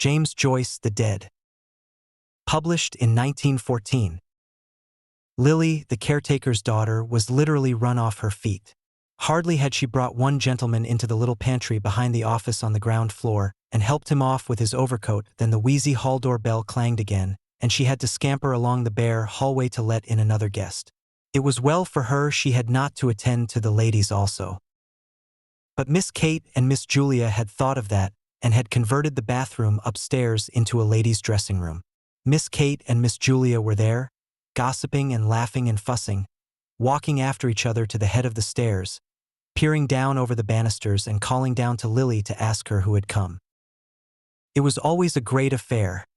James Joyce, The Dead. Published in 1914. Lily, the caretaker's daughter, was literally run off her feet. Hardly had she brought one gentleman into the little pantry behind the office on the ground floor and helped him off with his overcoat than the wheezy hall door bell clanged again, and she had to scamper along the bare hallway to let in another guest. It was well for her she had not to attend to the ladies also. But Miss Kate and Miss Julia had thought of that and had converted the bathroom upstairs into a ladies' dressing room. Miss Kate and Miss Julia were there, gossiping and laughing and fussing, walking after each other to the head of the stairs, peering down over the banisters and calling down to Lily to ask her who had come. It was always a great affair,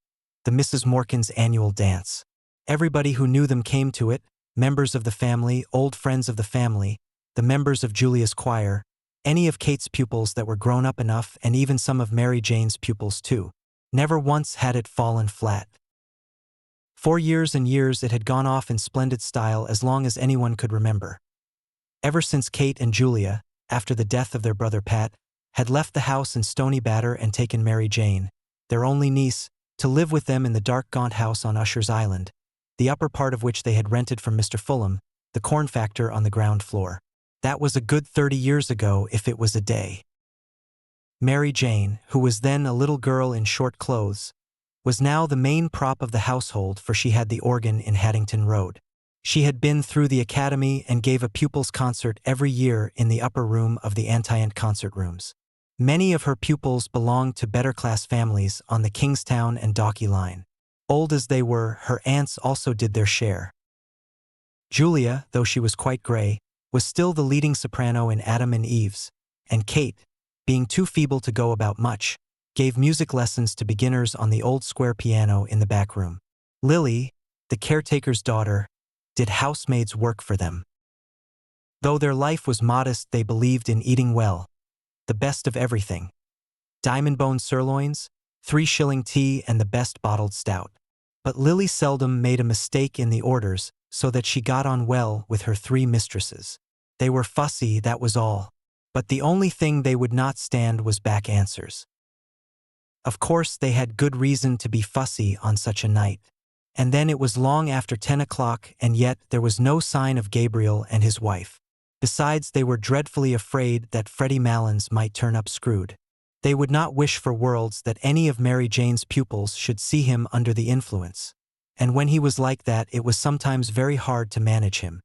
the Mrs. Morkan's annual dance. Everybody who knew them came to it, members of the family, old friends of the family, the members of Julia's choir, any of Kate's pupils that were grown up enough, and even some of Mary Jane's pupils too. Never once had it fallen flat. For years and years it had gone off in splendid style as long as anyone could remember. Ever since Kate and Julia, after the death of their brother Pat, had left the house in Stony Batter and taken Mary Jane, their only niece, to live with them in the dark gaunt house on Usher's Island, the upper part of which they had rented from Mr. Fulham, the corn factor on the ground floor. That was a good 30 years ago if it was a day. Mary Jane, who was then a little girl in short clothes, was now the main prop of the household, for she had the organ in Haddington Road. She had been through the academy and gave a pupils' concert every year in the upper room of the Antient concert rooms. Many of her pupils belonged to better-class families on the Kingstown and Dalkey line. Old as they were, her aunts also did their share. Julia, though she was quite gray, was still the leading soprano in Adam and Eve's, and Kate, being too feeble to go about much, gave music lessons to beginners on the old square piano in the back room. Lily, the caretaker's daughter, did housemaid's work for them. Though their life was modest, they believed in eating well, the best of everything. Diamond-bone sirloins, 3-shilling tea, and the best bottled stout. But Lily seldom made a mistake in the orders, so that she got on well with her 3 mistresses. They were fussy, that was all. But the only thing they would not stand was back answers. Of course, they had good reason to be fussy on such a night. And then it was long after 10 o'clock, and yet there was no sign of Gabriel and his wife. Besides, they were dreadfully afraid that Freddie Malins might turn up screwed. They would not wish for worlds that any of Mary Jane's pupils should see him under the influence. And when he was like that, it was sometimes very hard to manage him.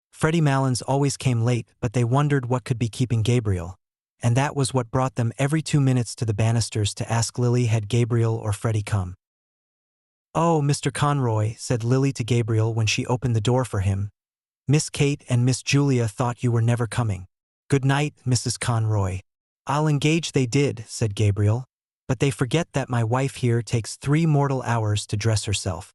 Freddie Malins always came late, but they wondered what could be keeping Gabriel, and that was what brought them every 2 minutes to the banisters to ask Lily had Gabriel or Freddie come. "Oh, Mr. Conroy," said Lily to Gabriel when she opened the door for him, "Miss Kate and Miss Julia thought you were never coming." "Good night, Mrs. Conroy." "I'll engage they did," said Gabriel, "but they forget that my wife here takes 3 mortal hours to dress herself."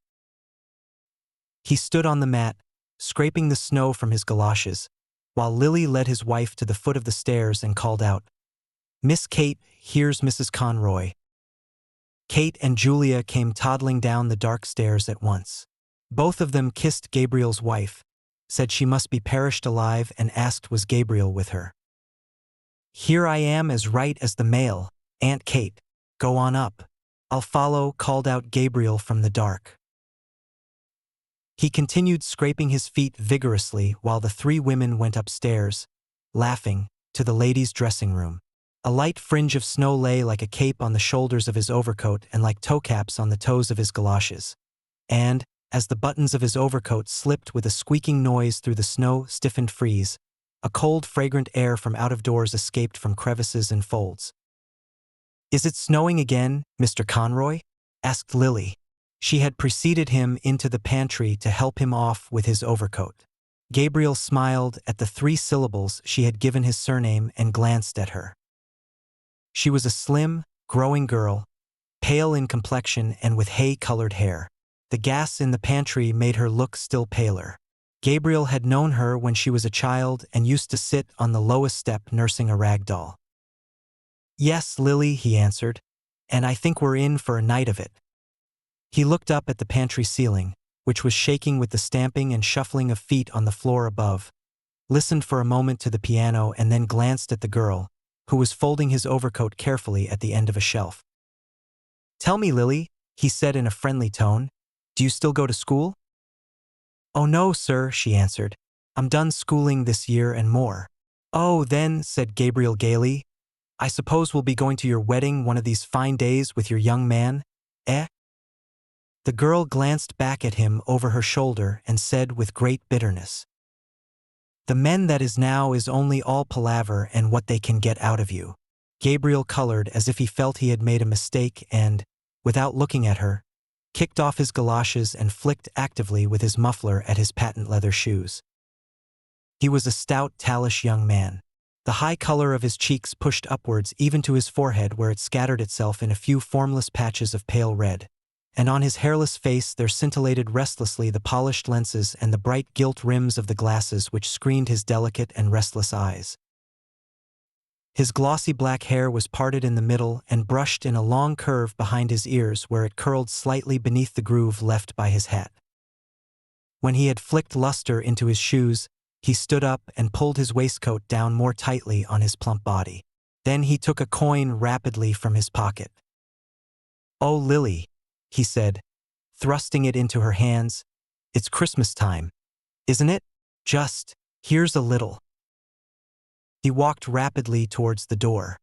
He stood on the mat, scraping the snow from his galoshes, while Lily led his wife to the foot of the stairs and called out, "Miss Kate, here's Mrs. Conroy." Kate and Julia came toddling down the dark stairs at once. Both of them kissed Gabriel's wife, said she must be perished alive, and asked was Gabriel with her. "Here I am, as right as the mail, Aunt Kate. Go on up. I'll follow," called out Gabriel from the dark. He continued scraping his feet vigorously while the 3 women went upstairs, laughing, to the ladies' dressing room. A light fringe of snow lay like a cape on the shoulders of his overcoat and like toe-caps on the toes of his galoshes. And, as the buttons of his overcoat slipped with a squeaking noise through the snow-stiffened frieze, a cold, fragrant air from out of doors escaped from crevices and folds. "Is it snowing again, Mr. Conroy?" asked Lily. She had preceded him into the pantry to help him off with his overcoat. Gabriel smiled at the 3 syllables she had given his surname and glanced at her. She was a slim, growing girl, pale in complexion and with hay-colored hair. The gas in the pantry made her look still paler. Gabriel had known her when she was a child and used to sit on the lowest step nursing a rag doll. "Yes, Lily," he answered, "and I think we're in for a night of it." He looked up at the pantry ceiling, which was shaking with the stamping and shuffling of feet on the floor above, listened for a moment to the piano, and then glanced at the girl, who was folding his overcoat carefully at the end of a shelf. "Tell me, Lily," he said in a friendly tone, "do you still go to school?" "Oh no, sir," she answered. "I'm done schooling this year and more." "Oh, then," said Gabriel gaily, "I suppose we'll be going to your wedding one of these fine days with your young man, eh?" The girl glanced back at him over her shoulder and said with great bitterness, "The men that is now is only all palaver and what they can get out of you." Gabriel colored as if he felt he had made a mistake and, without looking at her, kicked off his galoshes and flicked actively with his muffler at his patent leather shoes. He was a stout, tallish young man. The high color of his cheeks pushed upwards even to his forehead where it scattered itself in a few formless patches of pale red. And on his hairless face there scintillated restlessly the polished lenses and the bright gilt rims of the glasses which screened his delicate and restless eyes. His glossy black hair was parted in the middle and brushed in a long curve behind his ears where it curled slightly beneath the groove left by his hat. When he had flicked luster into his shoes, he stood up and pulled his waistcoat down more tightly on his plump body. Then he took a coin rapidly from his pocket. "Oh, Lily," he said, thrusting it into her hands, "it's Christmas time, isn't it? Just, here's a little." He walked rapidly towards the door.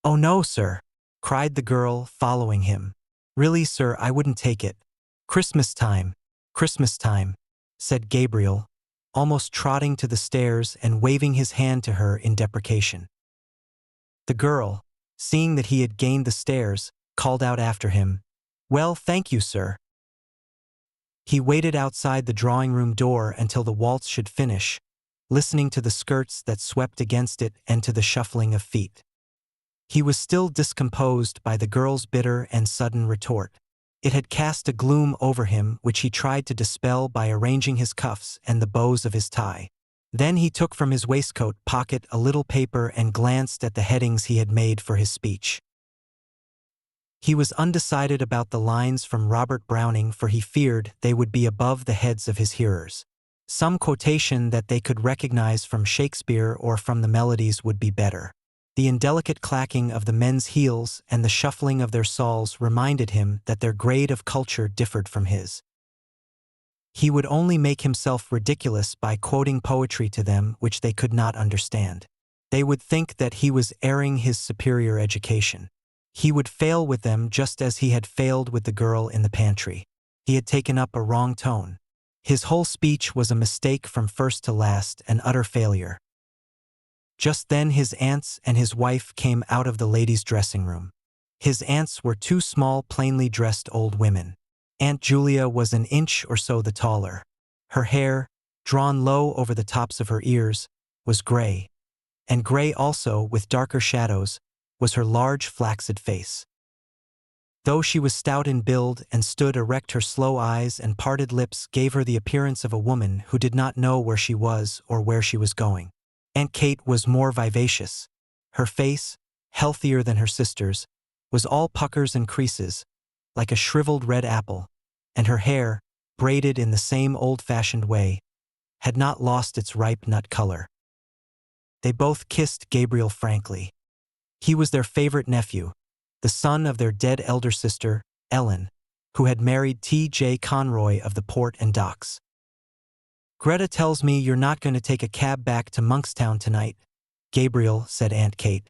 "Oh no, sir," cried the girl, following him. "Really, sir, I wouldn't take it. Christmas time, said Gabriel, almost trotting to the stairs and waving his hand to her in deprecation. The girl, seeing that he had gained the stairs, called out after him, "Well, thank you, sir." He waited outside the drawing-room door until the waltz should finish, listening to the skirts that swept against it and to the shuffling of feet. He was still discomposed by the girl's bitter and sudden retort. It had cast a gloom over him which he tried to dispel by arranging his cuffs and the bows of his tie. Then he took from his waistcoat pocket a little paper and glanced at the headings he had made for his speech. He was undecided about the lines from Robert Browning, for he feared they would be above the heads of his hearers. Some quotation that they could recognize from Shakespeare or from the melodies would be better. The indelicate clacking of the men's heels and the shuffling of their soles reminded him that their grade of culture differed from his. He would only make himself ridiculous by quoting poetry to them which they could not understand. They would think that he was airing his superior education. He would fail with them just as he had failed with the girl in the pantry. He had taken up a wrong tone. His whole speech was a mistake from first to last, an utter failure. Just then his aunts and his wife came out of the ladies' dressing room. His aunts were two small, plainly dressed old women. Aunt Julia was an inch or so the taller. Her hair, drawn low over the tops of her ears, was gray. And gray also, with darker shadows, was her large flaccid face. Though she was stout in build and stood erect, her slow eyes and parted lips gave her the appearance of a woman who did not know where she was or where she was going. Aunt Kate was more vivacious. Her face, healthier than her sister's, was all puckers and creases, like a shriveled red apple, and her hair, braided in the same old-fashioned way, had not lost its ripe nut color. They both kissed Gabriel frankly. He was their favorite nephew, the son of their dead elder sister, Ellen, who had married T.J. Conroy of the Port and Docks. "Gretta tells me you're not going to take a cab back to Monkstown tonight," Gabriel said Aunt Kate.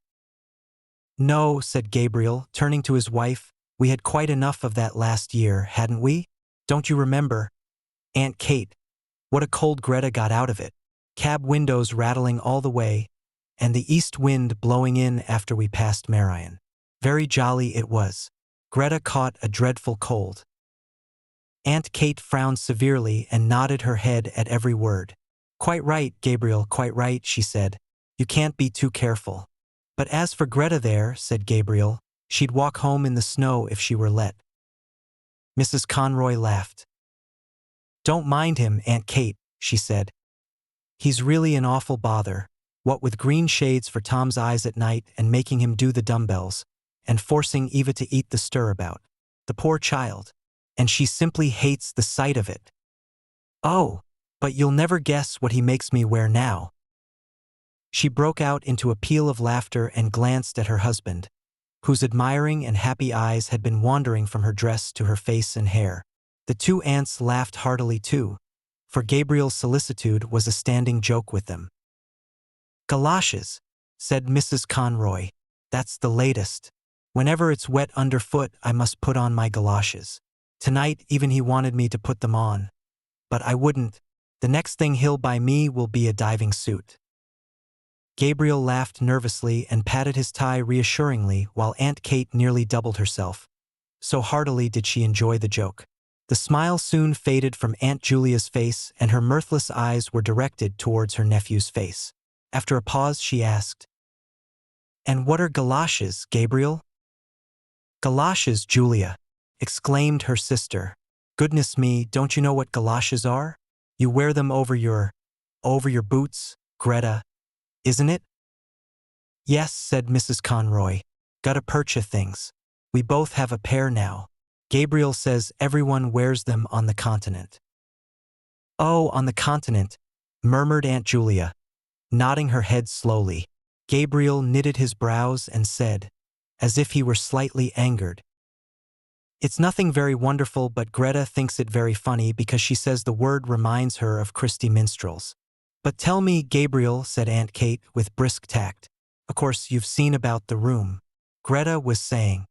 "No," said Gabriel, turning to his wife, "we had quite enough of that last year, hadn't we? Don't you remember? Aunt Kate, what a cold Gretta got out of it. Cab windows rattling all the way, and the east wind blowing in after we passed Marion. Very jolly it was. Gretta caught a dreadful cold." Aunt Kate frowned severely and nodded her head at every word. "Quite right, Gabriel, quite right," she said. "You can't be too careful." "But as for Gretta there," said Gabriel, "she'd walk home in the snow if she were let." Mrs. Conroy laughed. "Don't mind him, Aunt Kate," she said. "He's really an awful bother, what with green shades for Tom's eyes at night and making him do the dumbbells, and forcing Eva to eat the stirabout. The poor child. And she simply hates the sight of it. Oh, but you'll never guess what he makes me wear now." She broke out into a peal of laughter and glanced at her husband. whose admiring and happy eyes had been wandering from her dress to her face and hair. The two aunts laughed heartily too, for Gabriel's solicitude was a standing joke with them. "Galoshes," said Mrs. Conroy. "That's the latest. Whenever it's wet underfoot, I must put on my galoshes. Tonight even he wanted me to put them on. But I wouldn't. The next thing he'll buy me will be a diving suit." Gabriel laughed nervously and patted his tie reassuringly while Aunt Kate nearly doubled herself. So heartily did she enjoy the joke. The smile soon faded from Aunt Julia's face and her mirthless eyes were directed towards her nephew's face. After a pause she asked, "And what are galoshes, Gabriel?" "Galoshes, Julia," exclaimed her sister. "Goodness me, don't you know what galoshes are? You wear them over your boots, Gretta, isn't it?" "Yes," said Mrs. Conroy. "Gotta purchase things. We both have a pair now. Gabriel says everyone wears them on the continent." "Oh, on the continent," murmured Aunt Julia, nodding her head slowly. Gabriel knitted his brows and said, as if he were slightly angered, "It's nothing very wonderful, but Gretta thinks it very funny because she says the word reminds her of Christy minstrels." "But tell me, Gabriel," said Aunt Kate with brisk tact. "Of course you've seen about the room," Gretta was saying.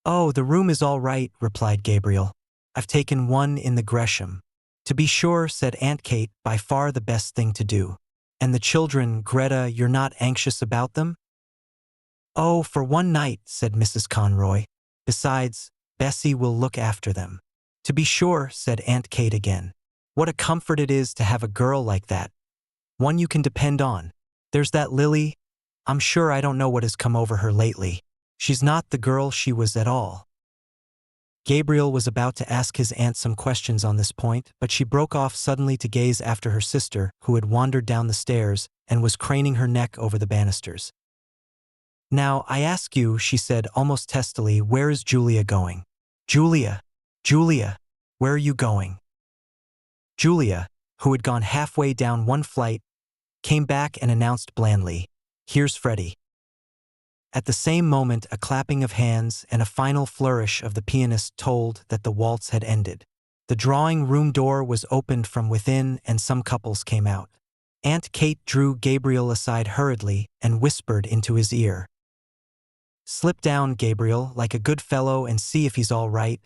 "Oh, the room is all right," replied Gabriel. "I've taken one in the Gresham." "To be sure," said Aunt Kate, "by far the best thing to do. And the children, Gretta, you're not anxious about them?" "Oh, for one night," said Mrs. Conroy. "Besides, Bessie will look after them." "To be sure," said Aunt Kate again. "What a comfort it is to have a girl like that. One you can depend on. There's that Lily. I'm sure I don't know what has come over her lately. She's not the girl she was at all." Gabriel was about to ask his aunt some questions on this point, but she broke off suddenly to gaze after her sister, who had wandered down the stairs and was craning her neck over the banisters. "Now, I ask you," she said almost testily, "where is Julia going? Julia, Julia, where are you going?" Julia, who had gone halfway down one flight, came back and announced blandly, "Here's Freddie." At the same moment, a clapping of hands and a final flourish of the pianist told that the waltz had ended. The drawing-room door was opened from within and some couples came out. Aunt Kate drew Gabriel aside hurriedly and whispered into his ear, "Slip down, Gabriel, like a good fellow and see if he's all right,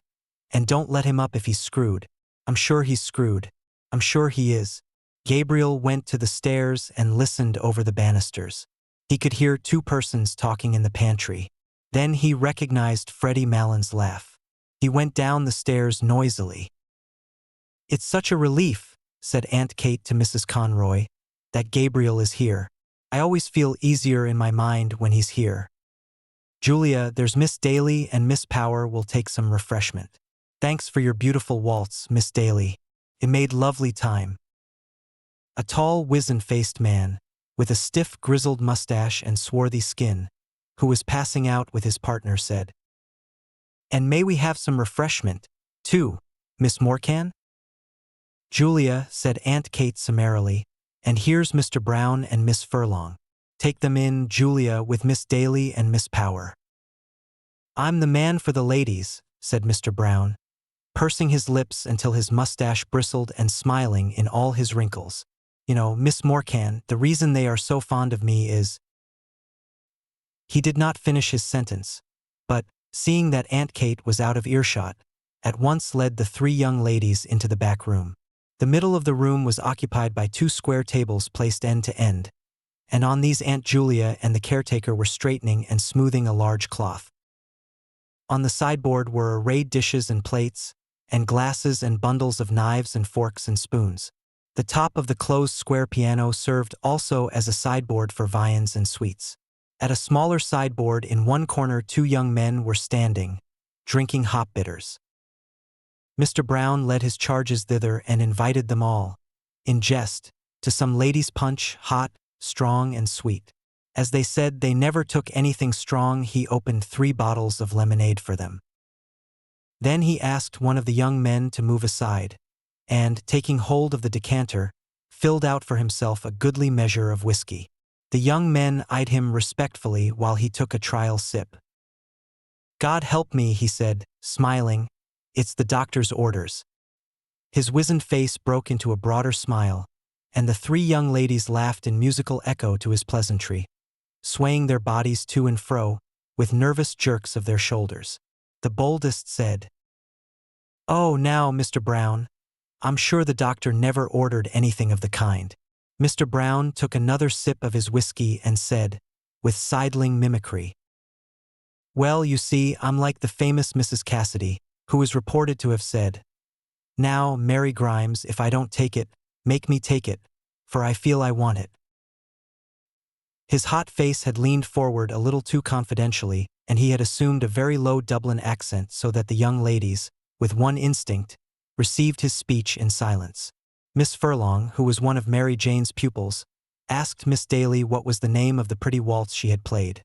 and don't let him up if he's screwed. I'm sure he's screwed. I'm sure he is." Gabriel went to the stairs and listened over the banisters. He could hear two persons talking in the pantry. Then he recognized Freddie Mallon's laugh. He went down the stairs noisily. "It's such a relief," said Aunt Kate to Mrs. Conroy, "that Gabriel is here. I always feel easier in my mind when he's here. Julia, there's Miss Daly and Miss Power will take some refreshment. Thanks for your beautiful waltz, Miss Daly. It made lovely time." A tall, wizen-faced man, with a stiff, grizzled mustache and swarthy skin, who was passing out with his partner, said, "And may we have some refreshment, too, Miss Morcan?" "Julia," said Aunt Kate summarily, "and here's Mr. Brown and Miss Furlong. Take them in, Julia, with Miss Daly and Miss Power." "I'm the man for the ladies," said Mr. Brown, pursing his lips until his mustache bristled and smiling in all his wrinkles. "You know, Miss Morcan, the reason they are so fond of me is—" He did not finish his sentence, but, seeing that Aunt Kate was out of earshot, at once led the three young ladies into the back room. The middle of the room was occupied by two square tables placed end to end, and on these Aunt Julia and the caretaker were straightening and smoothing a large cloth. On the sideboard were arrayed dishes and plates, and glasses and bundles of knives and forks and spoons. The top of the closed square piano served also as a sideboard for viands and sweets. At a smaller sideboard in one corner 2 young men were standing, drinking hop bitters. Mr. Brown led his charges thither and invited them all, in jest, to some ladies' punch, hot, strong, and sweet. As they said they never took anything strong, he opened 3 bottles of lemonade for them. Then he asked one of the young men to move aside, and, taking hold of the decanter, filled out for himself a goodly measure of whiskey. The young men eyed him respectfully while he took a trial sip. "God help me," he said, smiling. "It's the doctor's orders." His wizened face broke into a broader smile, and the three young ladies laughed in musical echo to his pleasantry, swaying their bodies to and fro, with nervous jerks of their shoulders. The boldest said, "Oh, now, Mr. Brown, I'm sure the doctor never ordered anything of the kind." Mr. Brown took another sip of his whiskey and said, with sidling mimicry, "Well, you see, I'm like the famous Mrs. Cassidy, who is reported to have said, 'Now, Mary Grimes, if I don't take it, make me take it, for I feel I want it.'" His hot face had leaned forward a little too confidentially, and he had assumed a very low Dublin accent so that the young ladies, with one instinct, received his speech in silence. Miss Furlong, who was one of Mary Jane's pupils, asked Miss Daly what was the name of the pretty waltz she had played,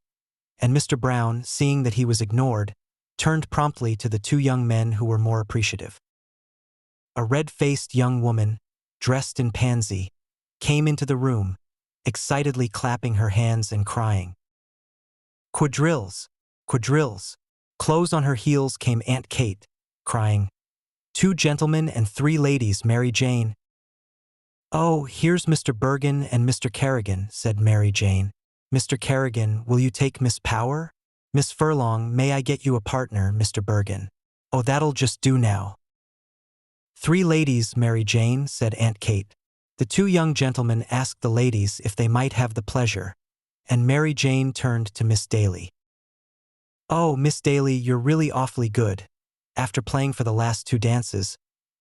and Mr. Brown, seeing that he was ignored, turned promptly to the two young men who were more appreciative. A red-faced young woman, dressed in pansy, came into the room, excitedly clapping her hands and crying, "Quadrilles! Quadrilles!" Close on her heels came Aunt Kate, crying, "Two gentlemen and three ladies, Mary Jane." "Oh, here's Mr. Bergen and Mr. Kerrigan," said Mary Jane. "Mr. Kerrigan, will you take Miss Power? Miss Furlong, may I get you a partner, Mr. Bergen?" "Oh, that'll just do now." "Three ladies, Mary Jane," said Aunt Kate. The two young gentlemen asked the ladies if they might have the pleasure, and Mary Jane turned to Miss Daly. "Oh, Miss Daly, you're really awfully good, after playing for the last two dances,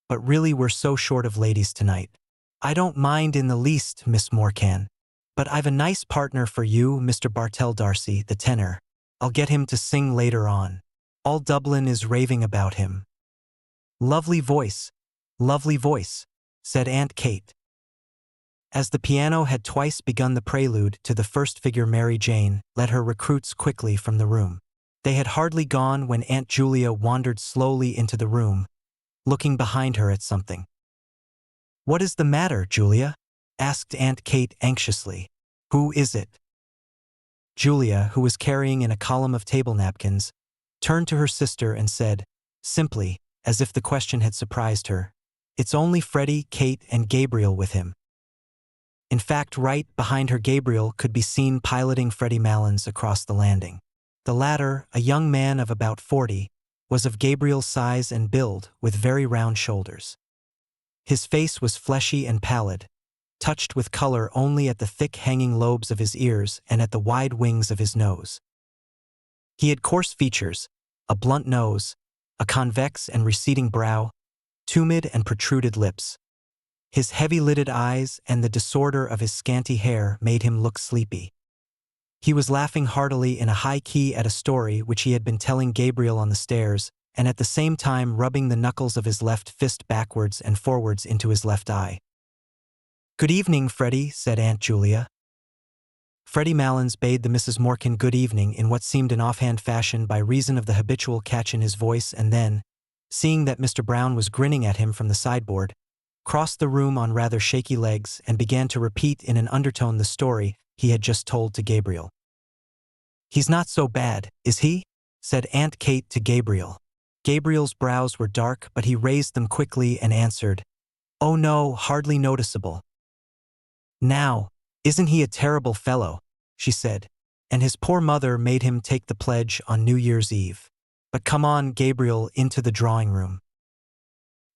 but really we're so short of ladies tonight." "I don't mind in the least, Miss Morcan, but I've a nice partner for you, Mr. Bartell Darcy, the tenor. I'll get him to sing later on. All Dublin is raving about him." lovely voice," said Aunt Kate. As the piano had twice begun the prelude to the first figure, Mary Jane led her recruits quickly from the room. They had hardly gone when Aunt Julia wandered slowly into the room, looking behind her at something. "What is the matter, Julia?" asked Aunt Kate anxiously. "Who is it?" Julia, who was carrying in a column of table napkins, turned to her sister and said, simply, as if the question had surprised her, "It's only Freddie, Kate, and Gabriel with him." In fact, right behind her, Gabriel could be seen piloting Freddie Malins across the landing. The latter, a young man of about 40, was of Gabriel's size and build, with very round shoulders. His face was fleshy and pallid, touched with color only at the thick hanging lobes of his ears and at the wide wings of his nose. He had coarse features, a blunt nose, a convex and receding brow, tumid and protruded lips. His heavy-lidded eyes and the disorder of his scanty hair made him look sleepy. He was laughing heartily in a high key at a story which he had been telling Gabriel on the stairs, and at the same time rubbing the knuckles of his left fist backwards and forwards into his left eye. "Good evening, Freddie," said Aunt Julia. Freddie Malins bade the Misses Morcan good evening in what seemed an offhand fashion by reason of the habitual catch in his voice, and then, seeing that Mr. Brown was grinning at him from the sideboard, crossed the room on rather shaky legs and began to repeat in an undertone the story he had just told to Gabriel. "He's not so bad, is he?" said Aunt Kate to Gabriel. Gabriel's brows were dark, but he raised them quickly and answered, "Oh no, hardly noticeable." "Now, isn't he a terrible fellow?" she said, "and his poor mother made him take the pledge on New Year's Eve. But come on, Gabriel, into the drawing room."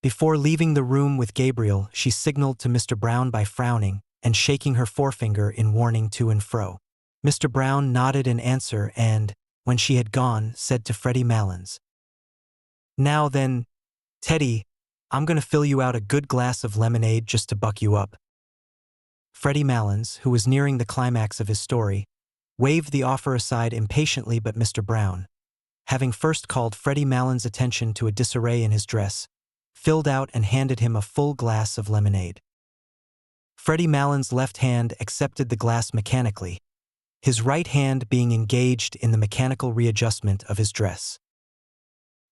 Before leaving the room with Gabriel, she signaled to Mr. Brown by frowning and shaking her forefinger in warning to and fro. Mr. Brown nodded in answer and, when she had gone, said to Freddie Malins, "Now then, Teddy, I'm going to fill you out a good glass of lemonade just to buck you up." Freddie Malins, who was nearing the climax of his story, waved the offer aside impatiently, but Mr. Brown, having first called Freddie Malins' attention to a disarray in his dress, filled out and handed him a full glass of lemonade. Freddie Malins' left hand accepted the glass mechanically, his right hand being engaged in the mechanical readjustment of his dress.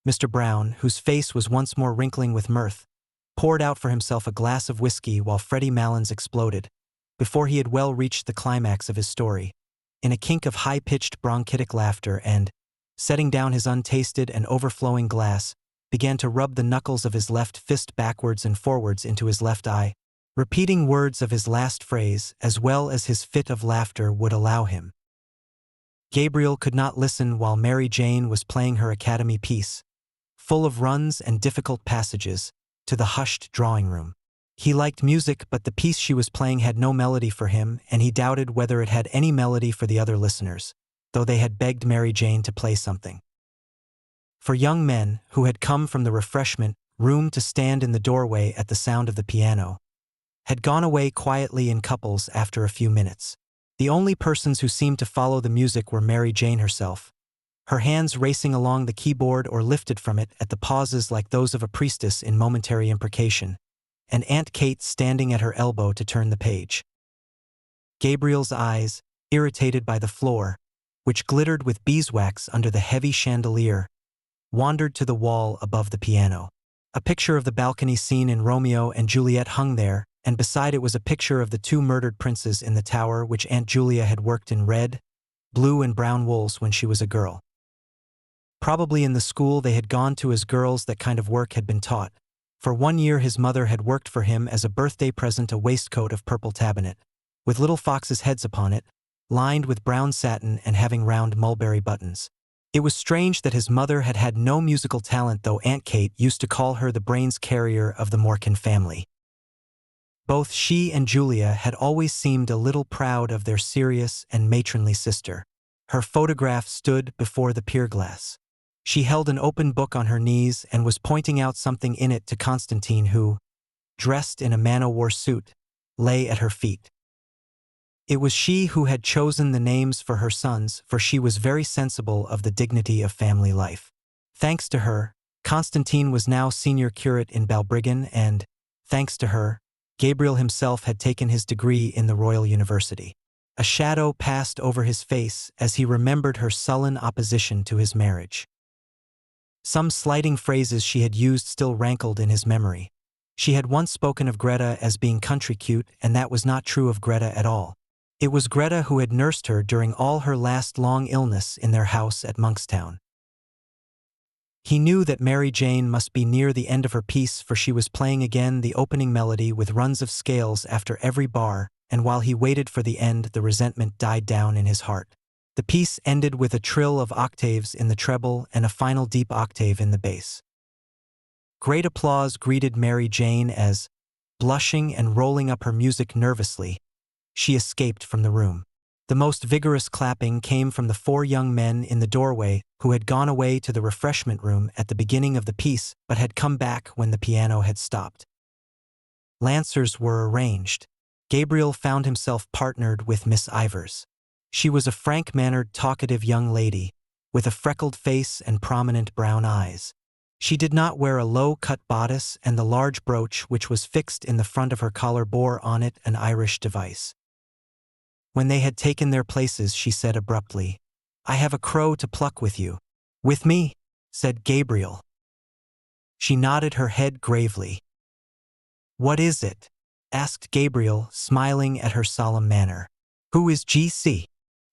Mr. Brown, whose face was once more wrinkling with mirth, poured out for himself a glass of whiskey while Freddie Malins exploded, before he had well reached the climax of his story, in a kink of high-pitched bronchitic laughter and, setting down his untasted and overflowing glass, began to rub the knuckles of his left fist backwards and forwards into his left eye, repeating words of his last phrase as well as his fit of laughter would allow him. Gabriel could not listen while Mary Jane was playing her academy piece, full of runs and difficult passages, to the hushed drawing room. He liked music, but the piece she was playing had no melody for him, and he doubted whether it had any melody for the other listeners, though they had begged Mary Jane to play something. For young men who had come from the refreshment room to stand in the doorway at the sound of the piano, had gone away quietly in couples after a few minutes. The only persons who seemed to follow the music were Mary Jane herself, her hands racing along the keyboard or lifted from it at the pauses like those of a priestess in momentary imprecation, and Aunt Kate standing at her elbow to turn the page. Gabriel's eyes, irritated by the floor, which glittered with beeswax under the heavy chandelier, wandered to the wall above the piano. A picture of the balcony scene in Romeo and Juliet hung there, and beside it was a picture of the two murdered princes in the tower which Aunt Julia had worked in red, blue and brown wools when she was a girl. Probably in the school they had gone to as girls that kind of work had been taught. For 1 year his mother had worked for him as a birthday present a waistcoat of purple tabinet, with little foxes' heads upon it, lined with brown satin and having round mulberry buttons. It was strange that his mother had had no musical talent, though Aunt Kate used to call her the brains carrier of the Morkan family. Both she and Julia had always seemed a little proud of their serious and matronly sister. Her photograph stood before the pier glass. She held an open book on her knees and was pointing out something in it to Constantine who, dressed in a man-o'-war suit, lay at her feet. It was she who had chosen the names for her sons, for she was very sensible of the dignity of family life. Thanks to her, Constantine was now senior curate in Balbriggan and, thanks to her, Gabriel himself had taken his degree in the Royal University. A shadow passed over his face as he remembered her sullen opposition to his marriage. Some slighting phrases she had used still rankled in his memory. She had once spoken of Gretta as being country cute, and that was not true of Gretta at all. It was Gretta who had nursed her during all her last long illness in their house at Monkstown. He knew that Mary Jane must be near the end of her piece, for she was playing again the opening melody with runs of scales after every bar, and while he waited for the end the resentment died down in his heart. The piece ended with a trill of octaves in the treble and a final deep octave in the bass. Great applause greeted Mary Jane as, blushing and rolling up her music nervously, she escaped from the room. The most vigorous clapping came from the 4 young men in the doorway who had gone away to the refreshment room at the beginning of the piece but had come back when the piano had stopped. Lancers were arranged. Gabriel found himself partnered with Miss Ivers. She was a frank-mannered, talkative young lady, with a freckled face and prominent brown eyes. She did not wear a low-cut bodice, and the large brooch which was fixed in the front of her collar bore on it an Irish device. When they had taken their places, she said abruptly, "I have a crow to pluck with you." "With me?" said Gabriel. She nodded her head gravely. "What is it?" asked Gabriel, smiling at her solemn manner. "Who is G.C.?"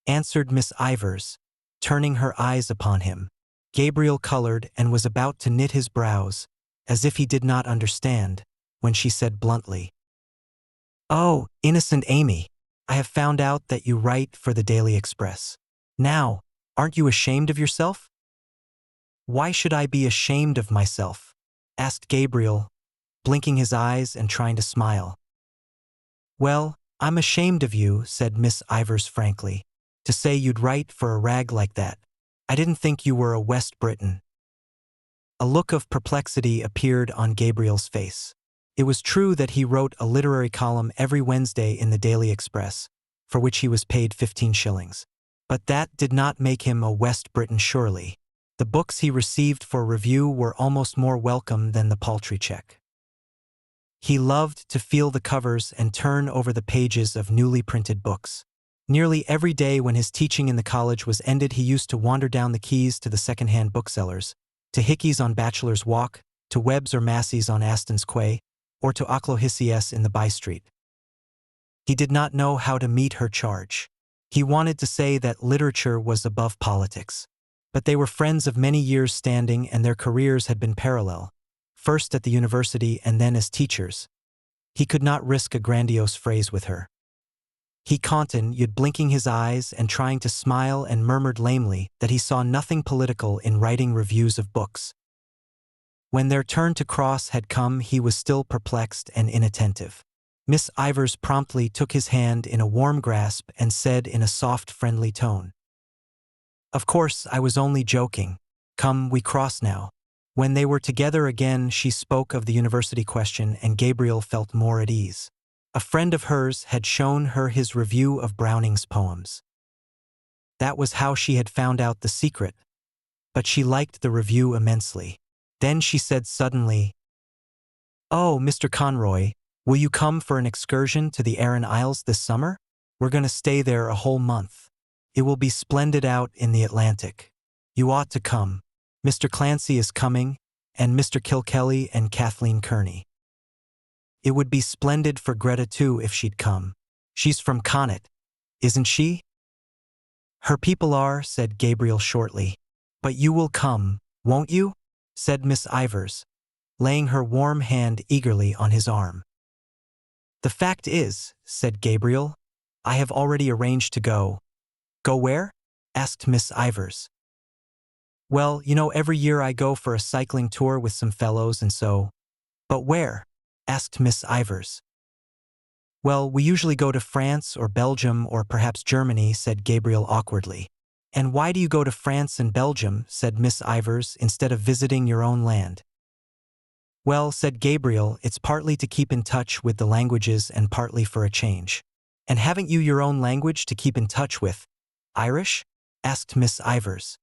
answered Miss Ivers, turning her eyes upon him. Gabriel colored and was about to knit his brows, as if he did not understand, when she said bluntly, "Oh, innocent Amy, I have found out that you write for the Daily Express. Now, aren't you ashamed of yourself?" "Why should I be ashamed of myself?" asked Gabriel, blinking his eyes and trying to smile. "Well, I'm ashamed of you," said Miss Ivers frankly, "to say you'd write for a rag like that. I didn't think you were a West Briton." A look of perplexity appeared on Gabriel's face. It was true that he wrote a literary column every Wednesday in the Daily Express, for which he was paid 15 shillings. But that did not make him a West Briton surely. The books he received for review were almost more welcome than the paltry check. He loved to feel the covers and turn over the pages of newly printed books. Nearly every day when his teaching in the college was ended, he used to wander down the quays to the second-hand booksellers, to Hickey's on Bachelor's Walk, to Webb's or Massey's on Aston's Quay, or to Ochlohissies in the by-street. He did not know how to meet her charge. He wanted to say that literature was above politics. But they were friends of many years standing and their careers had been parallel, first at the university and then as teachers. He could not risk a grandiose phrase with her. He continued blinking his eyes and trying to smile and murmured lamely that he saw nothing political in writing reviews of books. When their turn to cross had come, he was still perplexed and inattentive. Miss Ivers promptly took his hand in a warm grasp and said in a soft, friendly tone, "Of course, I was only joking. Come, we cross now." When they were together again, she spoke of the university question and Gabriel felt more at ease. A friend of hers had shown her his review of Browning's poems. That was how she had found out the secret, but she liked the review immensely. Then she said suddenly, "Oh, Mr. Conroy, will you come for an excursion to the Aran Isles this summer? We're going to stay there a whole month. It will be splendid out in the Atlantic. You ought to come. Mr. Clancy is coming, and Mr. Kilkelly and Kathleen Kearney. It would be splendid for Gretta too if she'd come. She's from Connacht, isn't she?" "Her people are," said Gabriel shortly. "But you will come, won't you?" said Miss Ivers, laying her warm hand eagerly on his arm. "The fact is," said Gabriel, "I have already arranged to go." "Go where?" asked Miss Ivers. "Well, you know, every year I go for a cycling tour with some fellows and so." "But where?" asked Miss Ivers. "Well, we usually go to France or Belgium or perhaps Germany," said Gabriel awkwardly. "And why do you go to France and Belgium," said Miss Ivers, "instead of visiting your own land?" "Well," said Gabriel, "it's partly to keep in touch with the languages and partly for a change." "And haven't you your own language to keep in touch with? Irish?" asked Miss Ivers.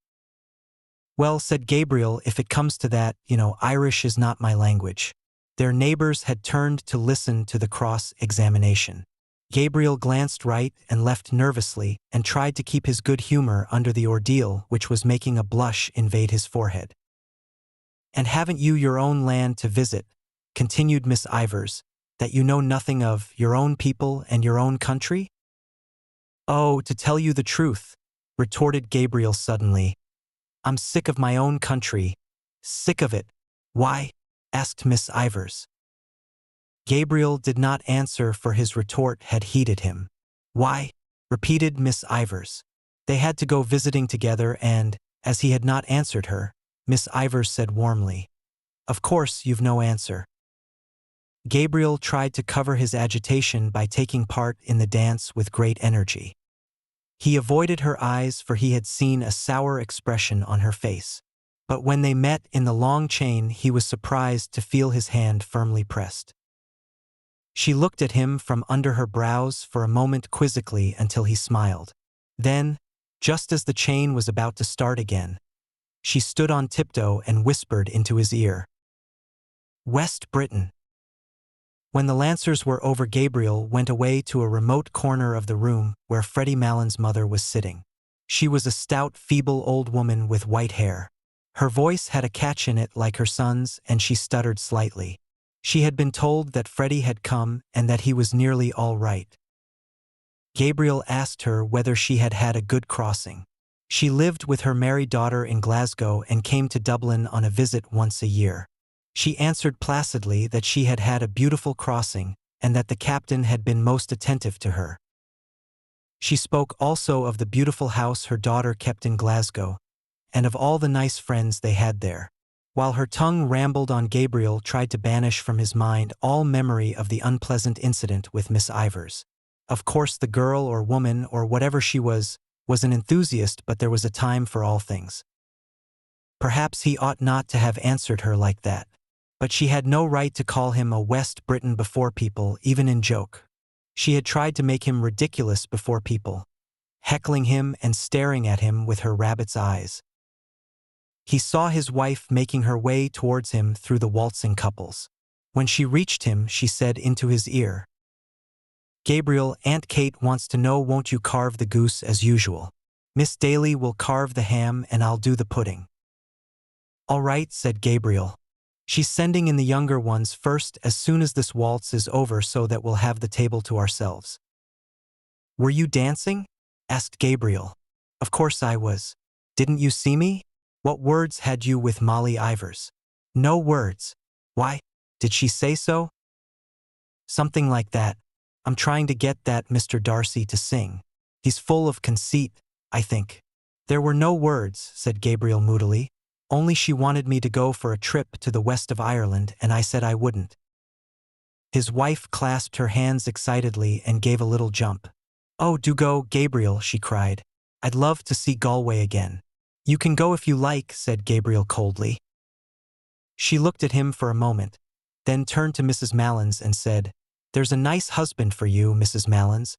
"Well," said Gabriel, "if it comes to that, Irish is not my language." Their neighbors had turned to listen to the cross-examination. Gabriel glanced right and left nervously and tried to keep his good humor under the ordeal which was making a blush invade his forehead. "And haven't you your own land to visit?" continued Miss Ivers, "that you know nothing of, your own people and your own country?" "Oh, to tell you the truth," retorted Gabriel suddenly, "I'm sick of my own country. Sick of it." "Why?" asked Miss Ivers. Gabriel did not answer, for his retort had heated him. "Why?" repeated Miss Ivers. They had to go visiting together and, as he had not answered her, Miss Ivers said warmly, "Of course you've no answer." Gabriel tried to cover his agitation by taking part in the dance with great energy. He avoided her eyes, for he had seen a sour expression on her face. But when they met in the long chain, he was surprised to feel his hand firmly pressed. She looked at him from under her brows for a moment quizzically until he smiled. Then, just as the chain was about to start again, she stood on tiptoe and whispered into his ear, "West Britain." When the Lancers were over, Gabriel went away to a remote corner of the room where Freddie Mallon's mother was sitting. She was a stout, feeble old woman with white hair. Her voice had a catch in it like her son's, and she stuttered slightly. She had been told that Freddie had come and that he was nearly all right. Gabriel asked her whether she had had a good crossing. She lived with her married daughter in Glasgow and came to Dublin on a visit once a year. She answered placidly that she had had a beautiful crossing and that the captain had been most attentive to her. She spoke also of the beautiful house her daughter kept in Glasgow, and of all the nice friends they had there. While her tongue rambled on, Gabriel tried to banish from his mind all memory of the unpleasant incident with Miss Ivers. Of course the girl or woman or whatever she was an enthusiast, but there was a time for all things. Perhaps he ought not to have answered her like that. But she had no right to call him a West Briton before people, even in joke. She had tried to make him ridiculous before people, heckling him and staring at him with her rabbit's eyes. He saw his wife making her way towards him through the waltzing couples. When she reached him, she said into his ear, "Gabriel, Aunt Kate wants to know, won't you carve the goose as usual? Miss Daly will carve the ham and I'll do the pudding." "All right," said Gabriel. "She's sending in the younger ones first as soon as this waltz is over so that we'll have the table to ourselves." "Were you dancing?" asked Gabriel. "Of course I was. Didn't you see me? What words had you with Molly Ivors?" "No words." "Why? Did she say so?" "Something like that. I'm trying to get that Mr. Darcy to sing. He's full of conceit, I think." "There were no words," said Gabriel moodily. "Only she wanted me to go for a trip to the west of Ireland, and I said I wouldn't." His wife clasped her hands excitedly and gave a little jump. "Oh, do go, Gabriel," she cried. "I'd love to see Galway again." "You can go if you like," said Gabriel coldly. She looked at him for a moment, then turned to Mrs. Malins and said, "There's a nice husband for you, Mrs. Malins."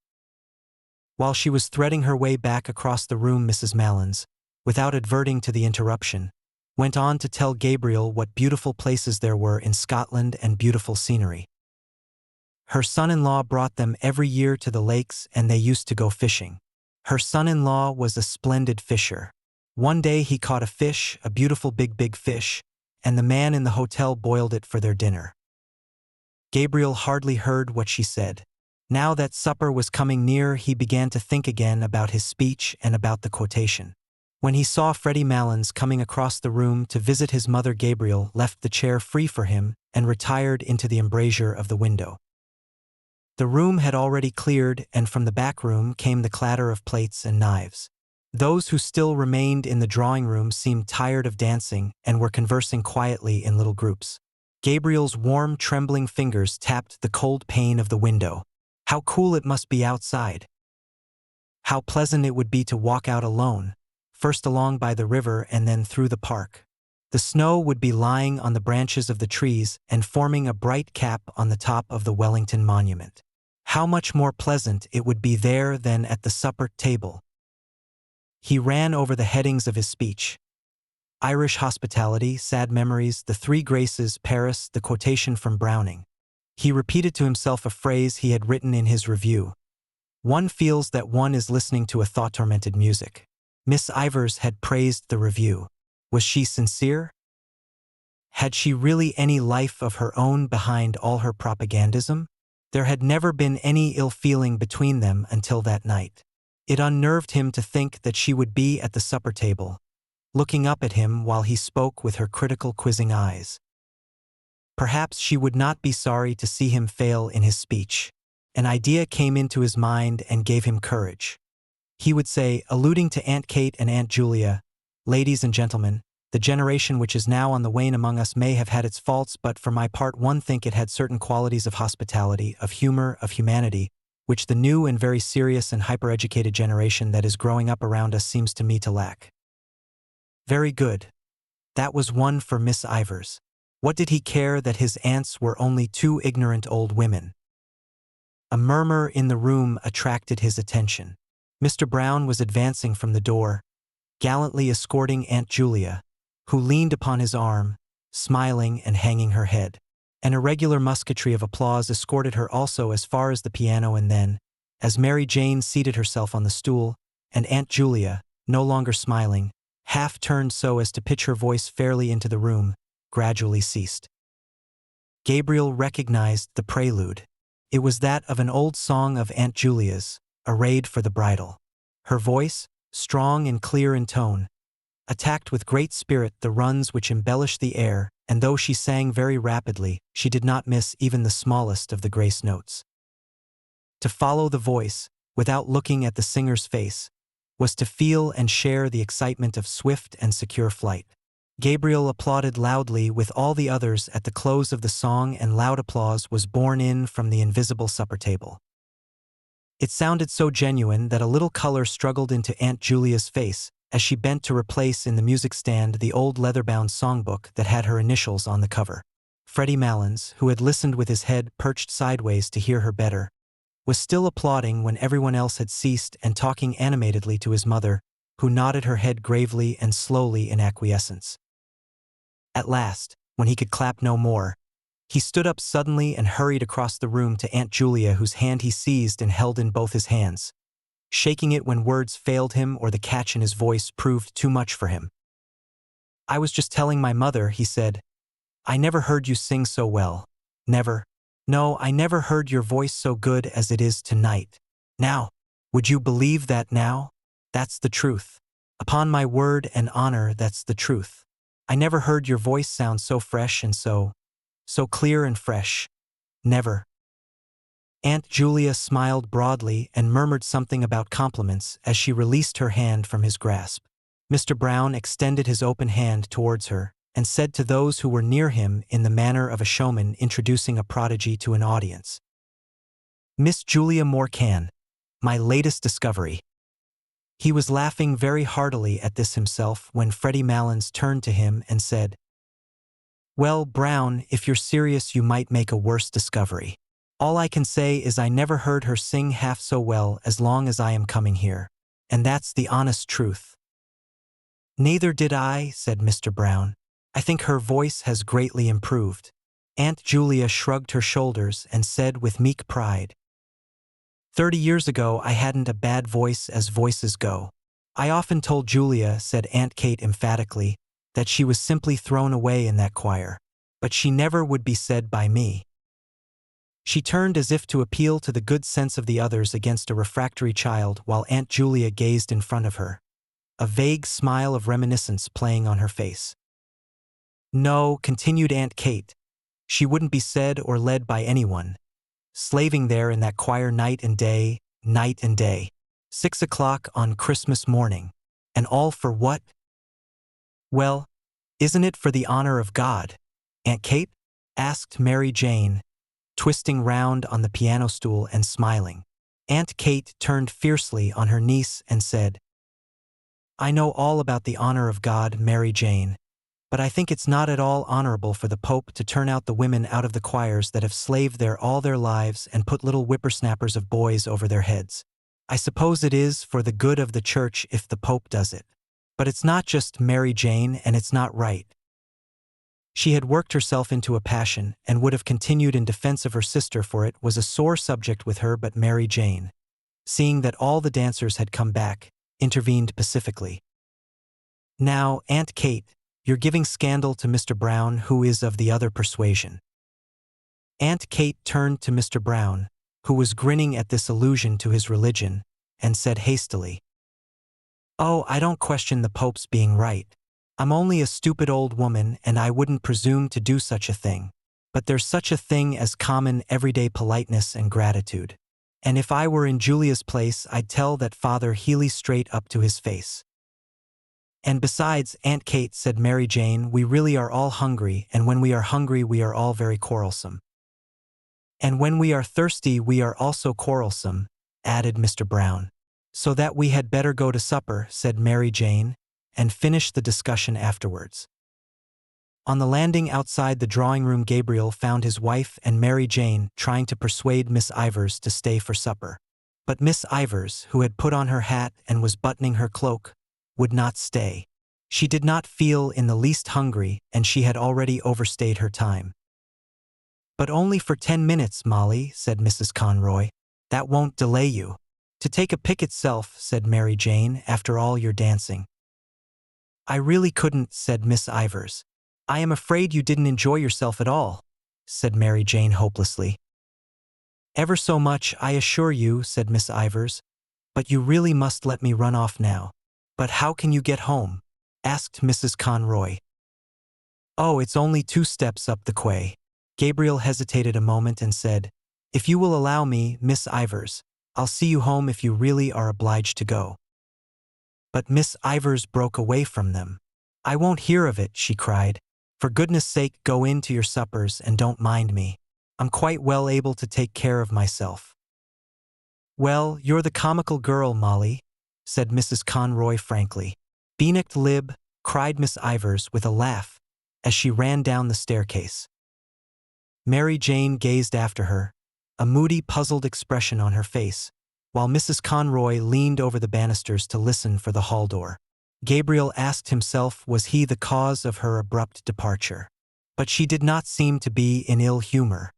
While she was threading her way back across the room, Mrs. Malins, without adverting to the interruption, went on to tell Gabriel what beautiful places there were in Scotland and beautiful scenery. Her son-in-law brought them every year to the lakes and they used to go fishing. Her son-in-law was a splendid fisher. One day he caught a fish, a beautiful big fish, and the man in the hotel boiled it for their dinner. Gabriel hardly heard what she said. Now that supper was coming near, he began to think again about his speech and about the quotation. When he saw Freddie Malins coming across the room to visit his mother, Gabriel left the chair free for him and retired into the embrasure of the window. The room had already cleared, and from the back room came the clatter of plates and knives. Those who still remained in the drawing room seemed tired of dancing and were conversing quietly in little groups. Gabriel's warm, trembling fingers tapped the cold pane of the window. How cool it must be outside. How pleasant it would be to walk out alone, first along by the river and then through the park. The snow would be lying on the branches of the trees and forming a bright cap on the top of the Wellington Monument. How much more pleasant it would be there than at the supper table. He ran over the headings of his speech. Irish hospitality, sad memories, the three graces, Paris, the quotation from Browning. He repeated to himself a phrase he had written in his review. One feels that one is listening to a thought-tormented music. Miss Ivors had praised the review. Was she sincere? Had she really any life of her own behind all her propagandism? There had never been any ill feeling between them until that night. It unnerved him to think that she would be at the supper table, looking up at him while he spoke with her critical, quizzing eyes. Perhaps she would not be sorry to see him fail in his speech. An idea came into his mind and gave him courage. He would say, alluding to Aunt Kate and Aunt Julia, "Ladies and gentlemen, the generation which is now on the wane among us may have had its faults, but for my part one think it had certain qualities of hospitality, of humor, of humanity, which the new and very serious and hyper-educated generation that is growing up around us seems to me to lack." Very good. That was one for Miss Ivors. What did he care that his aunts were only two ignorant old women? A murmur in the room attracted his attention. Mr. Brown was advancing from the door, gallantly escorting Aunt Julia, who leaned upon his arm, smiling and hanging her head. An irregular musketry of applause escorted her also as far as the piano, and then, as Mary Jane seated herself on the stool, and Aunt Julia, no longer smiling, half turned so as to pitch her voice fairly into the room, gradually ceased. Gabriel recognized the prelude. It was that of an old song of Aunt Julia's, arrayed for the bridal. Her voice, strong and clear in tone, attacked with great spirit the runs which embellished the air, and though she sang very rapidly, she did not miss even the smallest of the grace notes. To follow the voice, without looking at the singer's face, was to feel and share the excitement of swift and secure flight. Gabriel applauded loudly with all the others at the close of the song, and loud applause was borne in from the invisible supper table. It sounded so genuine that a little color struggled into Aunt Julia's face as she bent to replace in the music stand the old leather-bound songbook that had her initials on the cover. Freddie Malins, who had listened with his head perched sideways to hear her better, was still applauding when everyone else had ceased and talking animatedly to his mother, who nodded her head gravely and slowly in acquiescence. At last, when he could clap no more, he stood up suddenly and hurried across the room to Aunt Julia, whose hand he seized and held in both his hands, shaking it when words failed him or the catch in his voice proved too much for him. "I was just telling my mother," he said. "I never heard you sing so well. Never. No, I never heard your voice so good as it is tonight. Now, Would you believe that now? That's the truth. Upon my word and honor, that's the truth. I never heard your voice sound so fresh and so clear and fresh. Never. Aunt Julia smiled broadly and murmured something about compliments as she released her hand from his grasp. Mr. Brown extended his open hand towards her and said to those who were near him in the manner of a showman introducing a prodigy to an audience, "Miss Julia Morcan, my latest discovery." He was laughing very heartily at this himself when Freddie Malins turned to him and said, "Well, Brown, if you're serious you might make a worse discovery. All I can say is I never heard her sing half so well as long as I am coming here. And that's the honest truth." "Neither did I," said Mr. Brown. "I think her voice has greatly improved." Aunt Julia shrugged her shoulders and said with meek pride, "30 years ago I hadn't a bad voice as voices go. I often told Julia," said Aunt Kate emphatically, "that she was simply thrown away in that choir. But she never would be said by me." She turned as if to appeal to the good sense of the others against a refractory child while Aunt Julia gazed in front of her, a vague smile of reminiscence playing on her face. "No," continued Aunt Kate, "she wouldn't be said or led by anyone. Slaving there in that choir night and day, 6 o'clock on Christmas morning. And all for what? Well, isn't it for the honor of God, Aunt Kate?" asked Mary Jane, twisting round on the piano stool and smiling. Aunt Kate turned fiercely on her niece and said, "I know all about the honor of God, Mary Jane, but I think it's not at all honorable for the Pope to turn out the women out of the choirs that have slaved there all their lives and put little whippersnappers of boys over their heads. I suppose it is for the good of the church if the Pope does it. But it's not just, Mary Jane, and it's not right." She had worked herself into a passion and would have continued in defense of her sister, for it was a sore subject with her, but Mary Jane, seeing that all the dancers had come back, intervened pacifically. "Now, Aunt Kate, you're giving scandal to Mr. Brown, who is of the other persuasion." Aunt Kate turned to Mr. Brown, who was grinning at this allusion to his religion, and said hastily, "Oh, I don't question the Pope's being right. I'm only a stupid old woman and I wouldn't presume to do such a thing. But there's such a thing as common everyday politeness and gratitude. And if I were in Julia's place I'd tell that Father Healy straight up to his face." "And besides, Aunt Kate," said Mary Jane, "we really are all hungry, and when we are hungry we are all very quarrelsome." "And when we are thirsty we are also quarrelsome," added Mr. Brown. "So that we had better go to supper," said Mary Jane, "and finish the discussion afterwards." On the landing outside the drawing-room Gabriel found his wife and Mary Jane trying to persuade Miss Ivers to stay for supper. But Miss Ivers, who had put on her hat and was buttoning her cloak, would not stay. She did not feel in the least hungry, and she had already overstayed her time. "But only for 10 minutes, Molly," said Mrs. Conroy. "That won't delay you." "To take a pick itself," said Mary Jane, "after all your dancing." "I really couldn't," said Miss Ivers. "I am afraid you didn't enjoy yourself at all," said Mary Jane hopelessly. "Ever so much, I assure you," said Miss Ivers. "But you really must let me run off now." "But how can you get home?" asked Mrs. Conroy. "Oh, it's only 2 steps up the quay." Gabriel hesitated a moment and said, "If you will allow me, Miss Ivers, I'll see you home if you really are obliged to go." But Miss Ivers broke away from them. "I won't hear of it," she cried. "For goodness sake, go in to your suppers and don't mind me. I'm quite well able to take care of myself." "Well, you're the comical girl, Molly," said Mrs. Conroy frankly. "Beannacht lib," cried Miss Ivers with a laugh as she ran down the staircase. Mary Jane gazed after her, a moody, puzzled expression on her face, while Mrs. Conroy leaned over the banisters to listen for the hall door. Gabriel asked himself, was he the cause of her abrupt departure? But she did not seem to be in ill humor.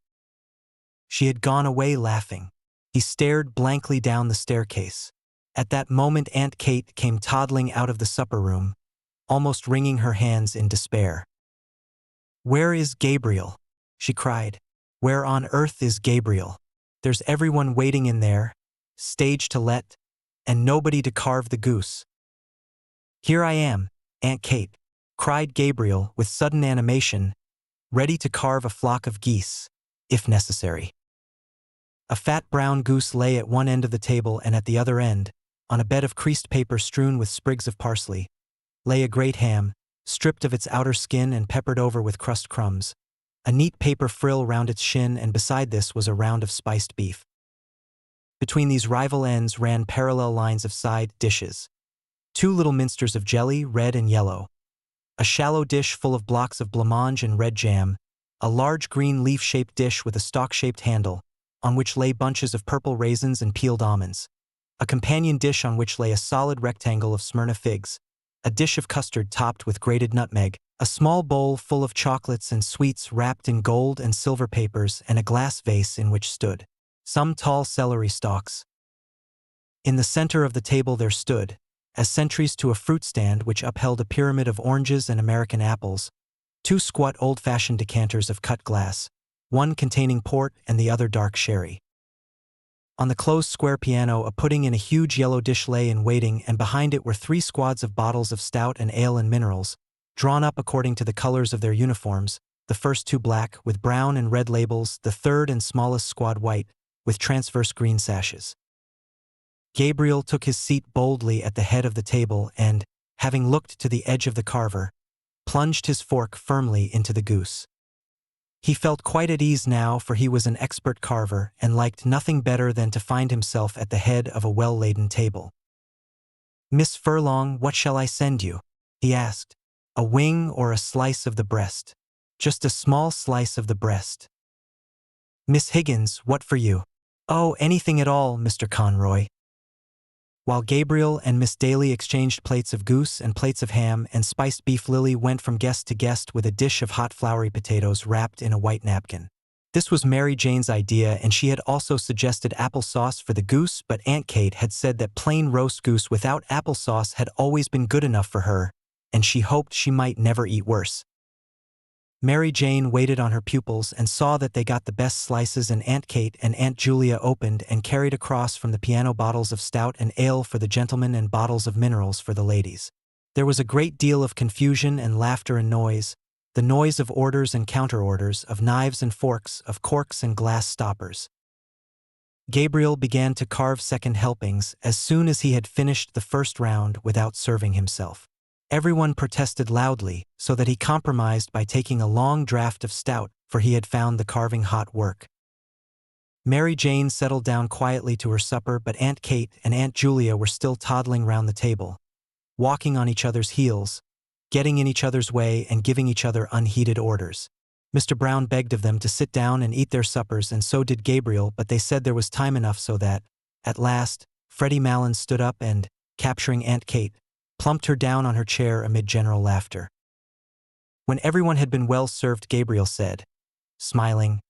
She had gone away laughing. He stared blankly down the staircase. At that moment Aunt Kate came toddling out of the supper room, almost wringing her hands in despair. "Where is Gabriel?" she cried. "Where on earth is Gabriel? There's everyone waiting in there. Stage to let, and nobody to carve the goose. "Here I am, Aunt Kate," cried Gabriel with sudden animation, ready to carve a flock of geese, if necessary. A fat brown goose lay at one end of the table, and at the other end, on a bed of creased paper strewn with sprigs of parsley, lay a great ham, stripped of its outer skin and peppered over with crust crumbs, a neat paper frill round its shin, and beside this was a round of spiced beef. Between these rival ends ran parallel lines of side dishes. 2 little minsters of jelly, red and yellow, a shallow dish full of blocks of blancmange and red jam, a large green leaf-shaped dish with a stalk-shaped handle, on which lay bunches of purple raisins and peeled almonds, a companion dish on which lay a solid rectangle of Smyrna figs, a dish of custard topped with grated nutmeg, a small bowl full of chocolates and sweets wrapped in gold and silver papers, and a glass vase in which stood some tall celery stalks. In the center of the table there stood, as sentries to a fruit stand which upheld a pyramid of oranges and American apples, 2 squat old-fashioned decanters of cut glass, one containing port and the other dark sherry. On the closed square piano a pudding in a huge yellow dish lay in waiting, and behind it were 3 squads of bottles of stout and ale and minerals, drawn up according to the colors of their uniforms, the first 2 black, with brown and red labels, the third and smallest squad white, with transverse green sashes. Gabriel took his seat boldly at the head of the table and, having looked to the edge of the carver, plunged his fork firmly into the goose. He felt quite at ease now, for he was an expert carver and liked nothing better than to find himself at the head of a well-laden table. "Miss Furlong, what shall I send you?" he asked. "A wing or a slice of the breast?" "Just a small slice of the breast." "Miss Higgins, what for you?" "Oh, anything at all, Mr. Conroy." While Gabriel and Miss Daly exchanged plates of goose and plates of ham and spiced beef, Lily went from guest to guest with a dish of hot floury potatoes wrapped in a white napkin. This was Mary Jane's idea, and she had also suggested applesauce for the goose, but Aunt Kate had said that plain roast goose without applesauce had always been good enough for her, and she hoped she might never eat worse. Mary Jane waited on her pupils and saw that they got the best slices, and Aunt Kate and Aunt Julia opened and carried across from the piano bottles of stout and ale for the gentlemen and bottles of minerals for the ladies. There was a great deal of confusion and laughter and noise, the noise of orders and counter-orders, of knives and forks, of corks and glass stoppers. Gabriel began to carve second helpings as soon as he had finished the first round without serving himself. Everyone protested loudly, so that he compromised by taking a long draught of stout, for he had found the carving hot work. Mary Jane settled down quietly to her supper, but Aunt Kate and Aunt Julia were still toddling round the table, walking on each other's heels, getting in each other's way and giving each other unheeded orders. Mr. Brown begged of them to sit down and eat their suppers, and so did Gabriel, but they said there was time enough, so that, at last, Freddie Malins stood up and, capturing Aunt Kate, plumped her down on her chair amid general laughter. When everyone had been well served, Gabriel said, smiling,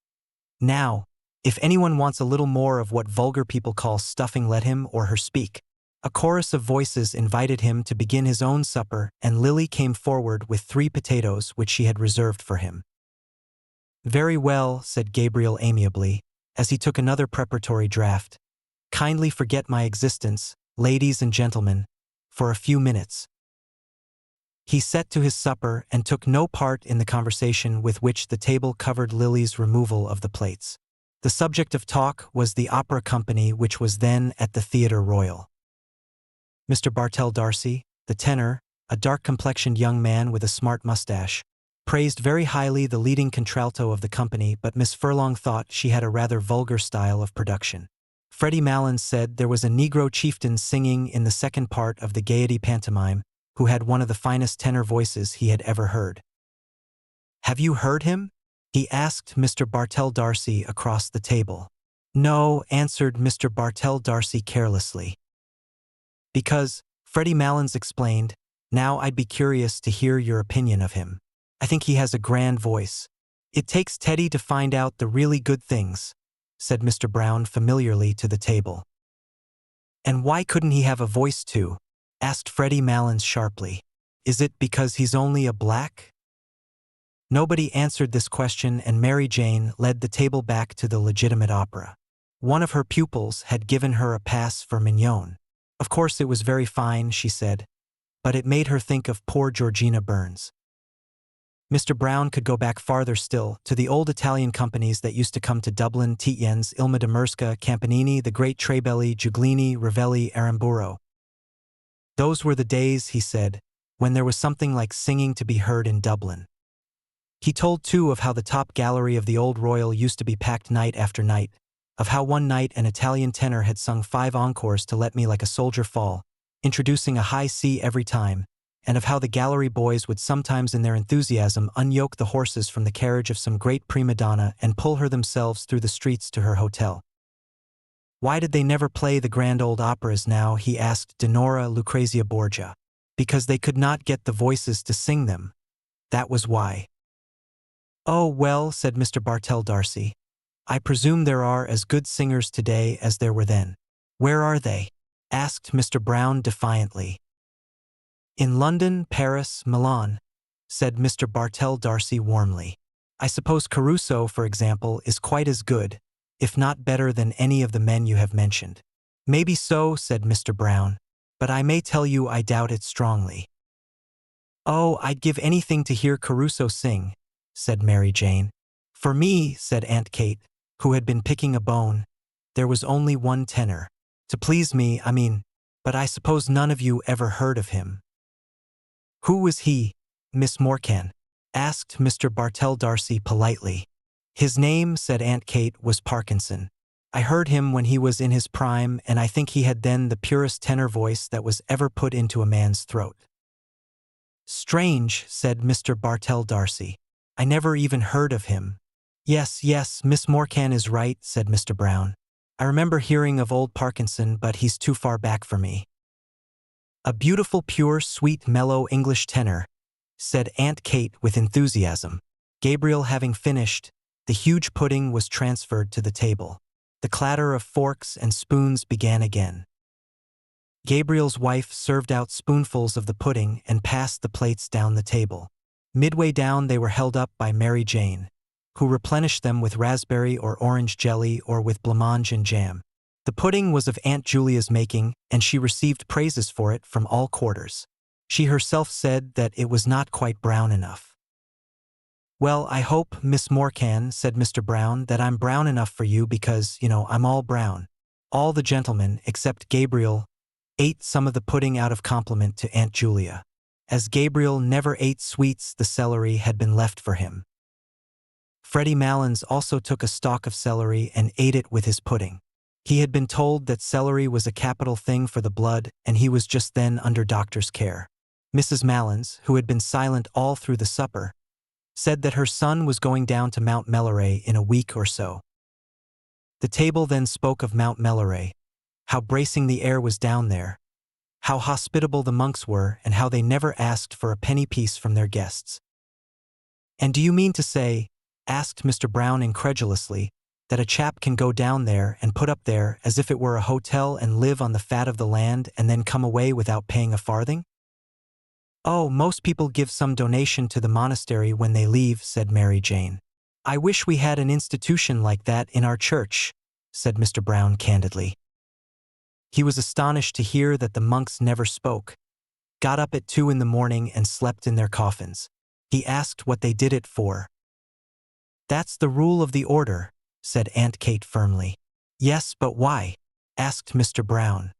"Now, if anyone wants a little more of what vulgar people call stuffing, let him or her speak." A chorus of voices invited him to begin his own supper, and Lily came forward with 3 potatoes which she had reserved for him. "Very well," said Gabriel amiably, as he took another preparatory draught. "Kindly forget my existence, ladies and gentlemen, for a few minutes." He set to his supper and took no part in the conversation with which the table covered Lily's removal of the plates. The subject of talk was the opera company which was then at the Theatre Royal. Mr. Bartell Darcy, the tenor, a dark-complexioned young man with a smart mustache, praised very highly the leading contralto of the company, but Miss Furlong thought she had a rather vulgar style of production. Freddie Malins said there was a Negro chieftain singing in the second part of the Gaiety pantomime, who had one of the finest tenor voices he had ever heard. "Have you heard him?" he asked Mr. Bartell Darcy across the table. "No," answered Mr. Bartell Darcy carelessly. "Because," Freddie Malins explained, "now I'd be curious to hear your opinion of him. I think he has a grand voice. It takes Teddy to find out the really good things," said Mr. Brown familiarly to the table. "And why couldn't he have a voice too?" asked Freddie Malins sharply. "Is it because he's only a black?" Nobody answered this question, and Mary Jane led the table back to the legitimate opera. One of her pupils had given her a pass for Mignon. Of course it was very fine, she said, but it made her think of poor Georgina Burns. Mr. Brown could go back farther still, to the old Italian companies that used to come to Dublin, Tietjens, Ilma de Murska, Campanini, the great Trebelli, Giuglini, Ravelli, Aramburo. Those were the days, he said, when there was something like singing to be heard in Dublin. He told too of how the top gallery of the Old Royal used to be packed night after night, of how one night an Italian tenor had sung 5 encores to Let Me Like a Soldier Fall, introducing a high C every time, and of how the gallery boys would sometimes in their enthusiasm unyoke the horses from the carriage of some great prima donna and pull her themselves through the streets to her hotel. Why did they never play the grand old operas now, he asked Dinorah Lucrezia Borgia. Because they could not get the voices to sing them. That was why. Oh well, said Mr. Bartell D'Arcy. I presume there are as good singers today as there were then. Where are they? Asked Mr. Brown defiantly. In London, Paris, Milan, said Mr. Bartell D'Arcy warmly. I suppose Caruso, for example, is quite as good, if not better than any of the men you have mentioned. Maybe so, said Mr. Brown, but I may tell you I doubt it strongly. Oh, I'd give anything to hear Caruso sing, said Mary Jane. For me, said Aunt Kate, who had been picking a bone, there was only one tenor. To please me, I mean, but I suppose none of you ever heard of him. Who was he, Miss Morkan? Asked Mr. Bartell D'Arcy politely. His name, said Aunt Kate, was Parkinson. I heard him when he was in his prime, and I think he had then the purest tenor voice that was ever put into a man's throat. Strange, said Mr. Bartell D'Arcy. I never even heard of him. Yes, Miss Morkan is right, said Mr. Brown. I remember hearing of old Parkinson, but he's too far back for me. A beautiful, pure, sweet, mellow English tenor, said Aunt Kate with enthusiasm. Gabriel having finished, the huge pudding was transferred to the table. The clatter of forks and spoons began again. Gabriel's wife served out spoonfuls of the pudding and passed the plates down the table. Midway down they were held up by Mary Jane, who replenished them with raspberry or orange jelly or with blancmange and jam. The pudding was of Aunt Julia's making, and she received praises for it from all quarters. She herself said that it was not quite brown enough. Well, I hope, Miss Morkan, said Mr. Brown, that I'm brown enough for you because, I'm all brown. All the gentlemen, except Gabriel, ate some of the pudding out of compliment to Aunt Julia. As Gabriel never ate sweets, the celery had been left for him. Freddie Malins also took a stalk of celery and ate it with his pudding. He had been told that celery was a capital thing for the blood, and he was just then under doctor's care. Mrs. Malins, who had been silent all through the supper, said that her son was going down to Mount Melleray in a week or so. The table then spoke of Mount Melleray, how bracing the air was down there, how hospitable the monks were, and how they never asked for a penny piece from their guests. And do you mean to say, asked Mr. Brown incredulously, that a chap can go down there and put up there as if it were a hotel and live on the fat of the land and then come away without paying a farthing? Oh, most people give some donation to the monastery when they leave, said Mary Jane. I wish we had an institution like that in our church, said Mr. Brown candidly. He was astonished to hear that the monks never spoke, got up at 2 a.m. and slept in their coffins. He asked what they did it for. That's the rule of the order, said Aunt Kate firmly. Yes, but why? Asked Mr. Brown.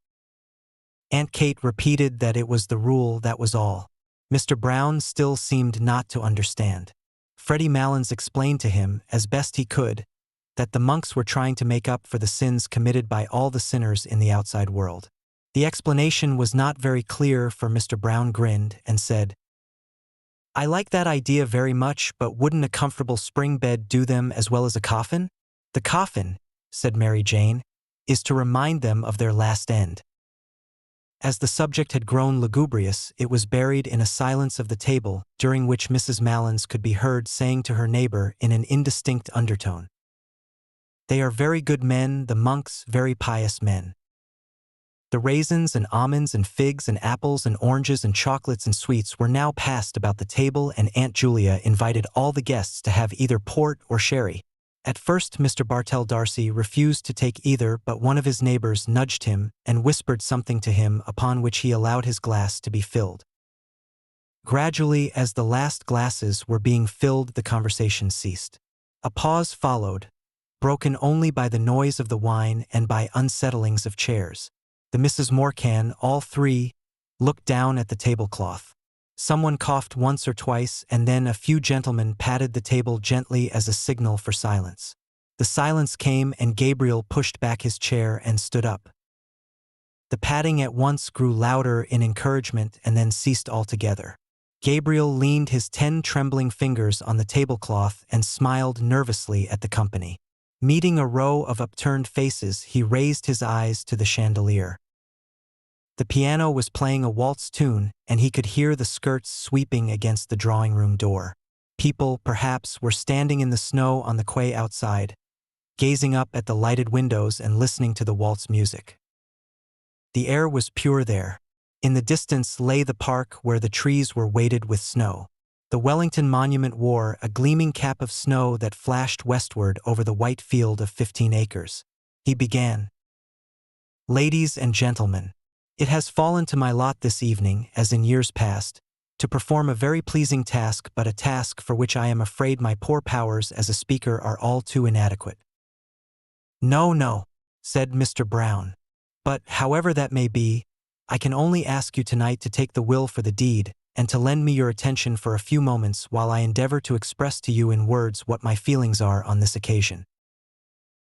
Aunt Kate repeated that it was the rule, that was all. Mr. Brown still seemed not to understand. Freddie Malins explained to him, as best he could, that the monks were trying to make up for the sins committed by all the sinners in the outside world. The explanation was not very clear, for Mr. Brown grinned and said, I like that idea very much, but wouldn't a comfortable spring bed do them as well as a coffin? The coffin, said Mary Jane, is to remind them of their last end. As the subject had grown lugubrious, it was buried in a silence of the table, during which Mrs. Malins could be heard saying to her neighbor in an indistinct undertone, They are very good men, the monks, very pious men. The raisins and almonds and figs and apples and oranges and chocolates and sweets were now passed about the table, and Aunt Julia invited all the guests to have either port or sherry. At first Mr. Bartell Darcy refused to take either, but one of his neighbors nudged him and whispered something to him, upon which he allowed his glass to be filled. Gradually, as the last glasses were being filled, the conversation ceased. A pause followed, broken only by the noise of the wine and by unsettlings of chairs. The Misses Morcan, all three, looked down at the tablecloth. Someone coughed once or twice, and then a few gentlemen patted the table gently as a signal for silence. The silence came, and Gabriel pushed back his chair and stood up. The patting at once grew louder in encouragement and then ceased altogether. Gabriel leaned his 10 trembling fingers on the tablecloth and smiled nervously at the company. Meeting a row of upturned faces, he raised his eyes to the chandelier. The piano was playing a waltz tune, and he could hear the skirts sweeping against the drawing-room door. People, perhaps, were standing in the snow on the quay outside, gazing up at the lighted windows and listening to the waltz music. The air was pure there. In the distance lay the park where the trees were weighted with snow. The Wellington Monument wore a gleaming cap of snow that flashed westward over the white field of 15 acres. He began. "Ladies and gentlemen, it has fallen to my lot this evening, as in years past, to perform a very pleasing task, but a task for which I am afraid my poor powers as a speaker are all too inadequate." "No, no," said Mr. Brown. "But, however that may be, I can only ask you tonight to take the will for the deed, and to lend me your attention for a few moments while I endeavor to express to you in words what my feelings are on this occasion.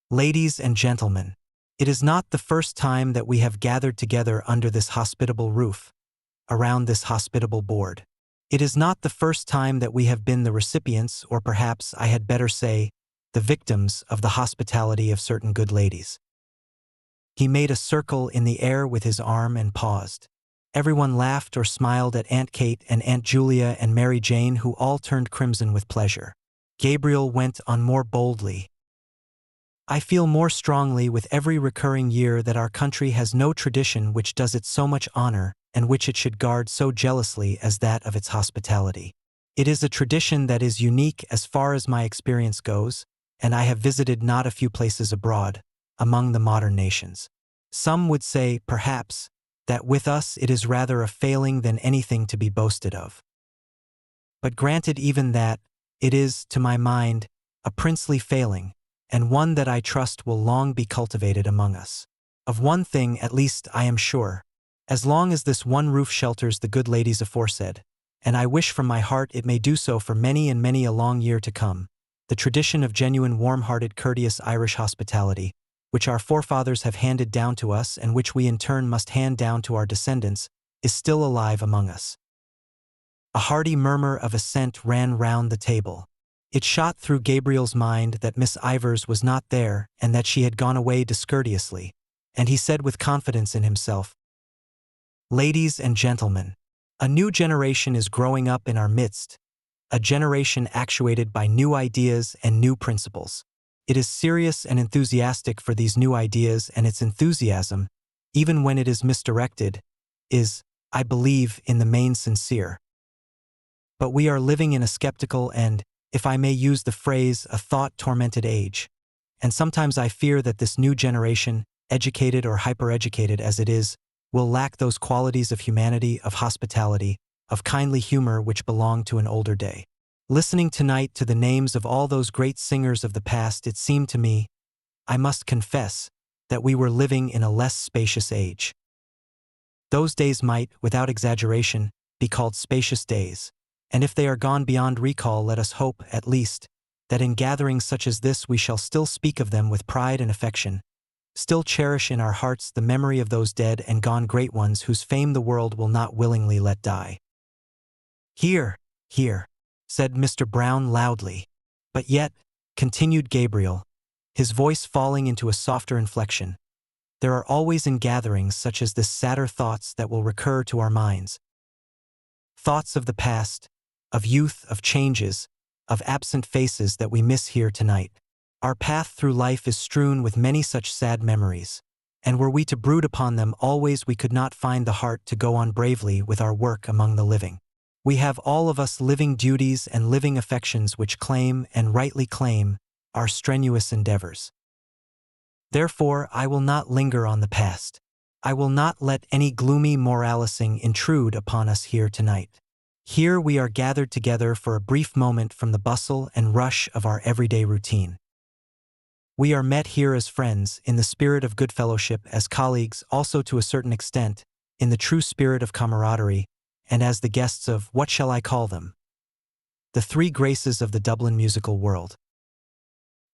Ladies and gentlemen, it is not the first time that we have gathered together under this hospitable roof, around this hospitable board. It is not the first time that we have been the recipients, or perhaps I had better say, the victims of the hospitality of certain good ladies." He made a circle in the air with his arm and paused. Everyone laughed or smiled at Aunt Kate and Aunt Julia and Mary Jane, who all turned crimson with pleasure. Gabriel went on more boldly. "I feel more strongly with every recurring year that our country has no tradition which does it so much honor, and which it should guard so jealously as that of its hospitality. It is a tradition that is unique as far as my experience goes, and I have visited not a few places abroad, among the modern nations. Some would say, perhaps, that with us it is rather a failing than anything to be boasted of. But granted even that, it is, to my mind, a princely failing, and one that I trust will long be cultivated among us. Of one thing, at least, I am sure. As long as this one roof shelters the good ladies aforesaid, and I wish from my heart it may do so for many and many a long year to come, the tradition of genuine warm-hearted courteous Irish hospitality, which our forefathers have handed down to us and which we in turn must hand down to our descendants, is still alive among us." A hearty murmur of assent ran round the table. It shot through Gabriel's mind that Miss Ivors was not there and that she had gone away discourteously, and he said with confidence in himself, "Ladies and gentlemen, a new generation is growing up in our midst, a generation actuated by new ideas and new principles. It is serious and enthusiastic for these new ideas, and its enthusiasm, even when it is misdirected, is, I believe, in the main sincere. But we are living in a skeptical and, if I may use the phrase, a thought-tormented age, and sometimes I fear that this new generation, educated or hyper-educated as it is, will lack those qualities of humanity, of hospitality, of kindly humor which belong to an older day. Listening tonight to the names of all those great singers of the past, it seemed to me, I must confess, that we were living in a less spacious age. Those days might, without exaggeration, be called spacious days, and if they are gone beyond recall, let us hope, at least, that in gatherings such as this we shall still speak of them with pride and affection, still cherish in our hearts the memory of those dead and gone great ones whose fame the world will not willingly let die." "Hear, hear," said Mr. Brown loudly. "But yet," continued Gabriel, his voice falling into a softer inflection, "there are always in gatherings such as this sadder thoughts that will recur to our minds. Thoughts of the past, of youth, of changes, of absent faces that we miss here tonight. Our path through life is strewn with many such sad memories, and were we to brood upon them always, we could not find the heart to go on bravely with our work among the living. We have all of us living duties and living affections which claim, and rightly claim, our strenuous endeavors. Therefore, I will not linger on the past. I will not let any gloomy moralising intrude upon us here tonight. Here we are gathered together for a brief moment from the bustle and rush of our everyday routine. We are met here as friends, in the spirit of good fellowship, as colleagues, also to a certain extent, in the true spirit of camaraderie, and as the guests of, what shall I call them? The three graces of the Dublin musical world.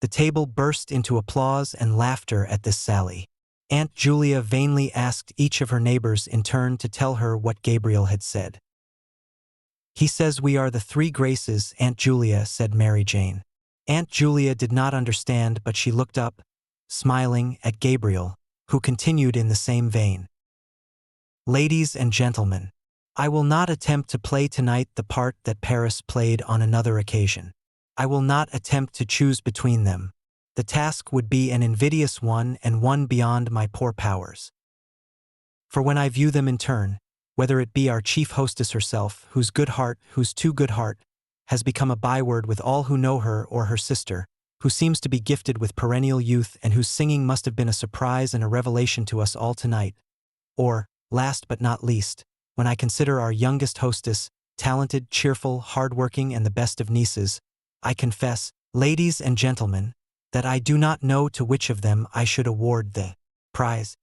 The table burst into applause and laughter at this sally. Aunt Julia vainly asked each of her neighbors in turn to tell her what Gabriel had said. He says we are the three graces, Aunt Julia, said Mary Jane. Aunt Julia did not understand, but she looked up, smiling, at Gabriel, who continued in the same vein. Ladies and gentlemen, I will not attempt to play tonight the part that Paris played on another occasion. I will not attempt to choose between them. The task would be an invidious one and one beyond my poor powers. For when I view them in turn, whether it be our chief hostess herself, whose too good heart, has become a byword with all who know her, or her sister, who seems to be gifted with perennial youth and whose singing must have been a surprise and a revelation to us all tonight, or, last but not least, when I consider our youngest hostess, talented, cheerful, hard-working, and the best of nieces, I confess, ladies and gentlemen, that I do not know to which of them I should award the prize.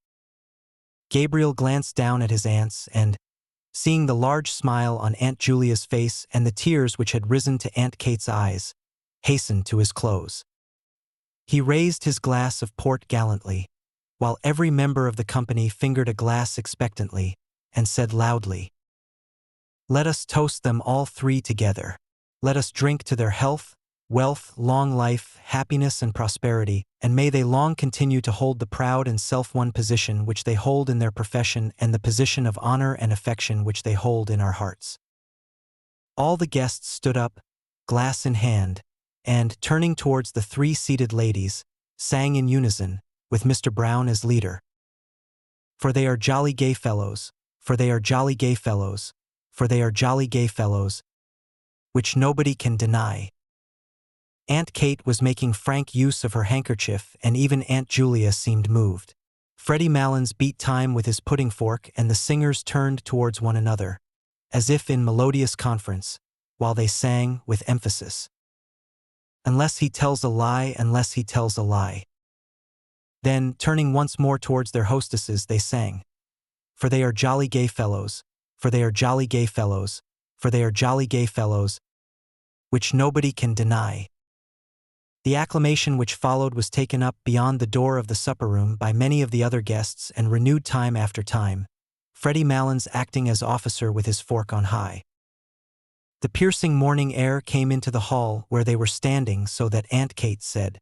Gabriel glanced down at his aunts and, seeing the large smile on Aunt Julia's face and the tears which had risen to Aunt Kate's eyes, hastened to his close. He raised his glass of port gallantly, while every member of the company fingered a glass expectantly, and said loudly, "Let us toast them all three together. Let us drink to their health, wealth, long life, happiness, and prosperity, and may they long continue to hold the proud and self-won position which they hold in their profession and the position of honor and affection which they hold in our hearts." All the guests stood up, glass in hand, and, turning towards the three seated ladies, sang in unison, with Mr. Brown as leader. For they are jolly gay fellows, for they are jolly gay fellows, for they are jolly gay fellows, which nobody can deny. Aunt Kate was making frank use of her handkerchief, and even Aunt Julia seemed moved. Freddie Malins beat time with his pudding fork, and the singers turned towards one another, as if in melodious conference, while they sang with emphasis, "Unless he tells a lie, unless he tells a lie." Then, turning once more towards their hostesses, they sang, "For they are jolly gay fellows, for they are jolly gay fellows, for they are jolly gay fellows, which nobody can deny." The acclamation which followed was taken up beyond the door of the supper room by many of the other guests and renewed time after time, Freddie Malins acting as officer with his fork on high. The piercing morning air came into the hall where they were standing, so that Aunt Kate said,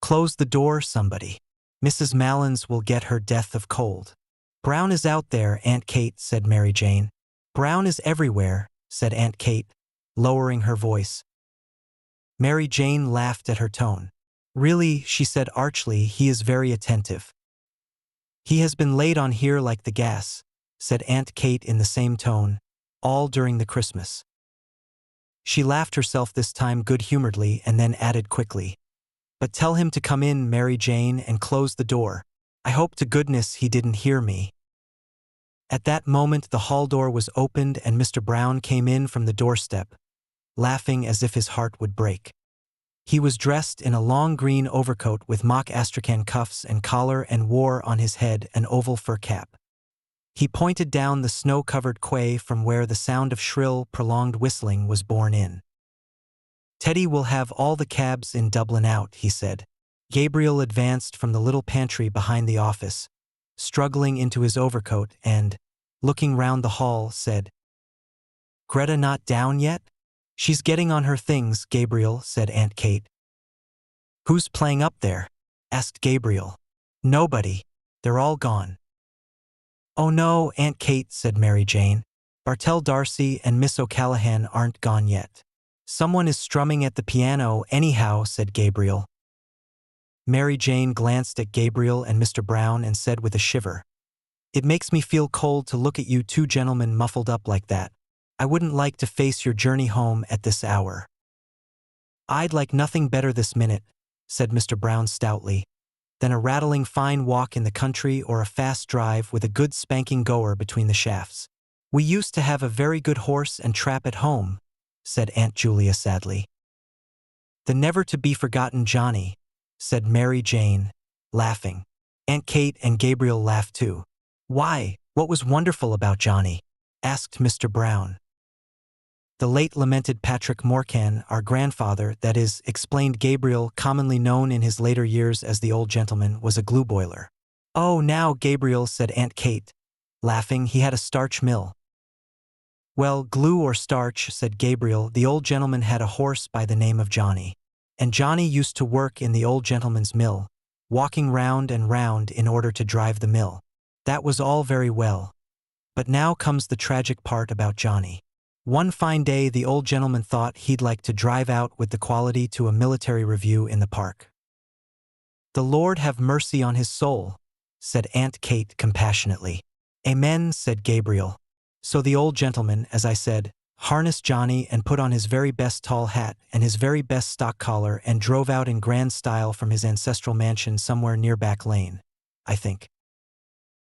"Close the door, somebody. Mrs. Malins will get her death of cold." "Brown is out there, Aunt Kate," said Mary Jane. "Brown is everywhere," said Aunt Kate, lowering her voice. Mary Jane laughed at her tone. "Really," she said archly, "he is very attentive." "He has been laid on here like the gas," said Aunt Kate in the same tone, "all during the Christmas." She laughed herself this time good-humoredly and then added quickly, "But tell him to come in, Mary Jane, and close the door. I hope to goodness he didn't hear me." At that moment the hall door was opened and Mr. Brown came in from the doorstep, laughing as if his heart would break. He was dressed in a long green overcoat with mock astrakhan cuffs and collar and wore on his head an oval fur cap. He pointed down the snow-covered quay from where the sound of shrill, prolonged whistling was borne in. "Teddy will have all the cabs in Dublin out," he said. Gabriel advanced from the little pantry behind the office, struggling into his overcoat and, looking round the hall, said, "Gretta not down yet?" "She's getting on her things, Gabriel," said Aunt Kate. "Who's playing up there?" asked Gabriel. "Nobody. They're all gone." "Oh no, Aunt Kate," said Mary Jane. "Bartell Darcy and Miss O'Callaghan aren't gone yet." "Someone is strumming at the piano anyhow," said Gabriel. Mary Jane glanced at Gabriel and Mr. Brown and said with a shiver, "It makes me feel cold to look at you two gentlemen muffled up like that. I wouldn't like to face your journey home at this hour." "I'd like nothing better this minute," said Mr. Brown stoutly, "than a rattling fine walk in the country or a fast drive with a good spanking goer between the shafts. We used to have a very good horse and trap at home," said Aunt Julia sadly. "The never-to-be-forgotten Johnny," said Mary Jane, laughing. Aunt Kate and Gabriel laughed too. "Why, what was wonderful about Johnny?" asked Mr. Brown. "The late lamented Patrick Morcan, our grandfather, that is," explained Gabriel, commonly known in his later years as the old gentleman, was a glue boiler. "Oh, now, Gabriel," said Aunt Kate, laughing, "he had a starch mill." "Well, glue or starch," said Gabriel, "the old gentleman had a horse by the name of Johnny. And Johnny used to work in the old gentleman's mill, walking round and round in order to drive the mill. That was all very well. But now comes the tragic part about Johnny. One fine day the old gentleman thought he'd like to drive out with the quality to a military review in the park." "The Lord have mercy on his soul," said Aunt Kate compassionately. "Amen," said Gabriel. "So the old gentleman, as I said, harnessed Johnny and put on his very best tall hat and his very best stock collar and drove out in grand style from his ancestral mansion somewhere near Back Lane, I think."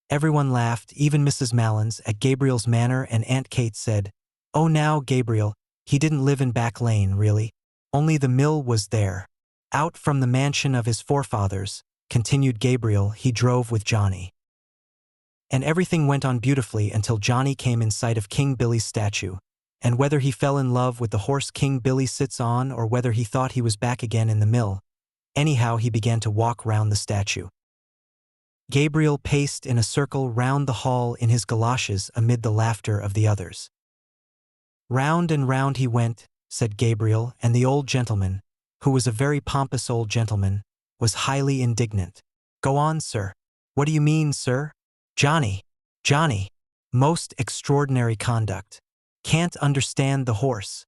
Everyone laughed, even Mrs. Malins, at Gabriel's manner, and Aunt Kate said, "Oh now, Gabriel, he didn't live in Back Lane, really. Only the mill was there. Out from the mansion of his forefathers," continued Gabriel, "he drove with Johnny. And everything went on beautifully until Johnny came in sight of King Billy's statue, and whether he fell in love with the horse King Billy sits on or whether he thought he was back again in the mill, anyhow he began to walk round the statue." Gabriel paced in a circle round the hall in his galoshes amid the laughter of the others. "Round and round he went," said Gabriel, and the old gentleman, who was a very pompous old gentleman, was highly indignant. "Go on, sir." "What do you mean, sir?" "Johnny! Johnny! Most extraordinary conduct. Can't understand the horse."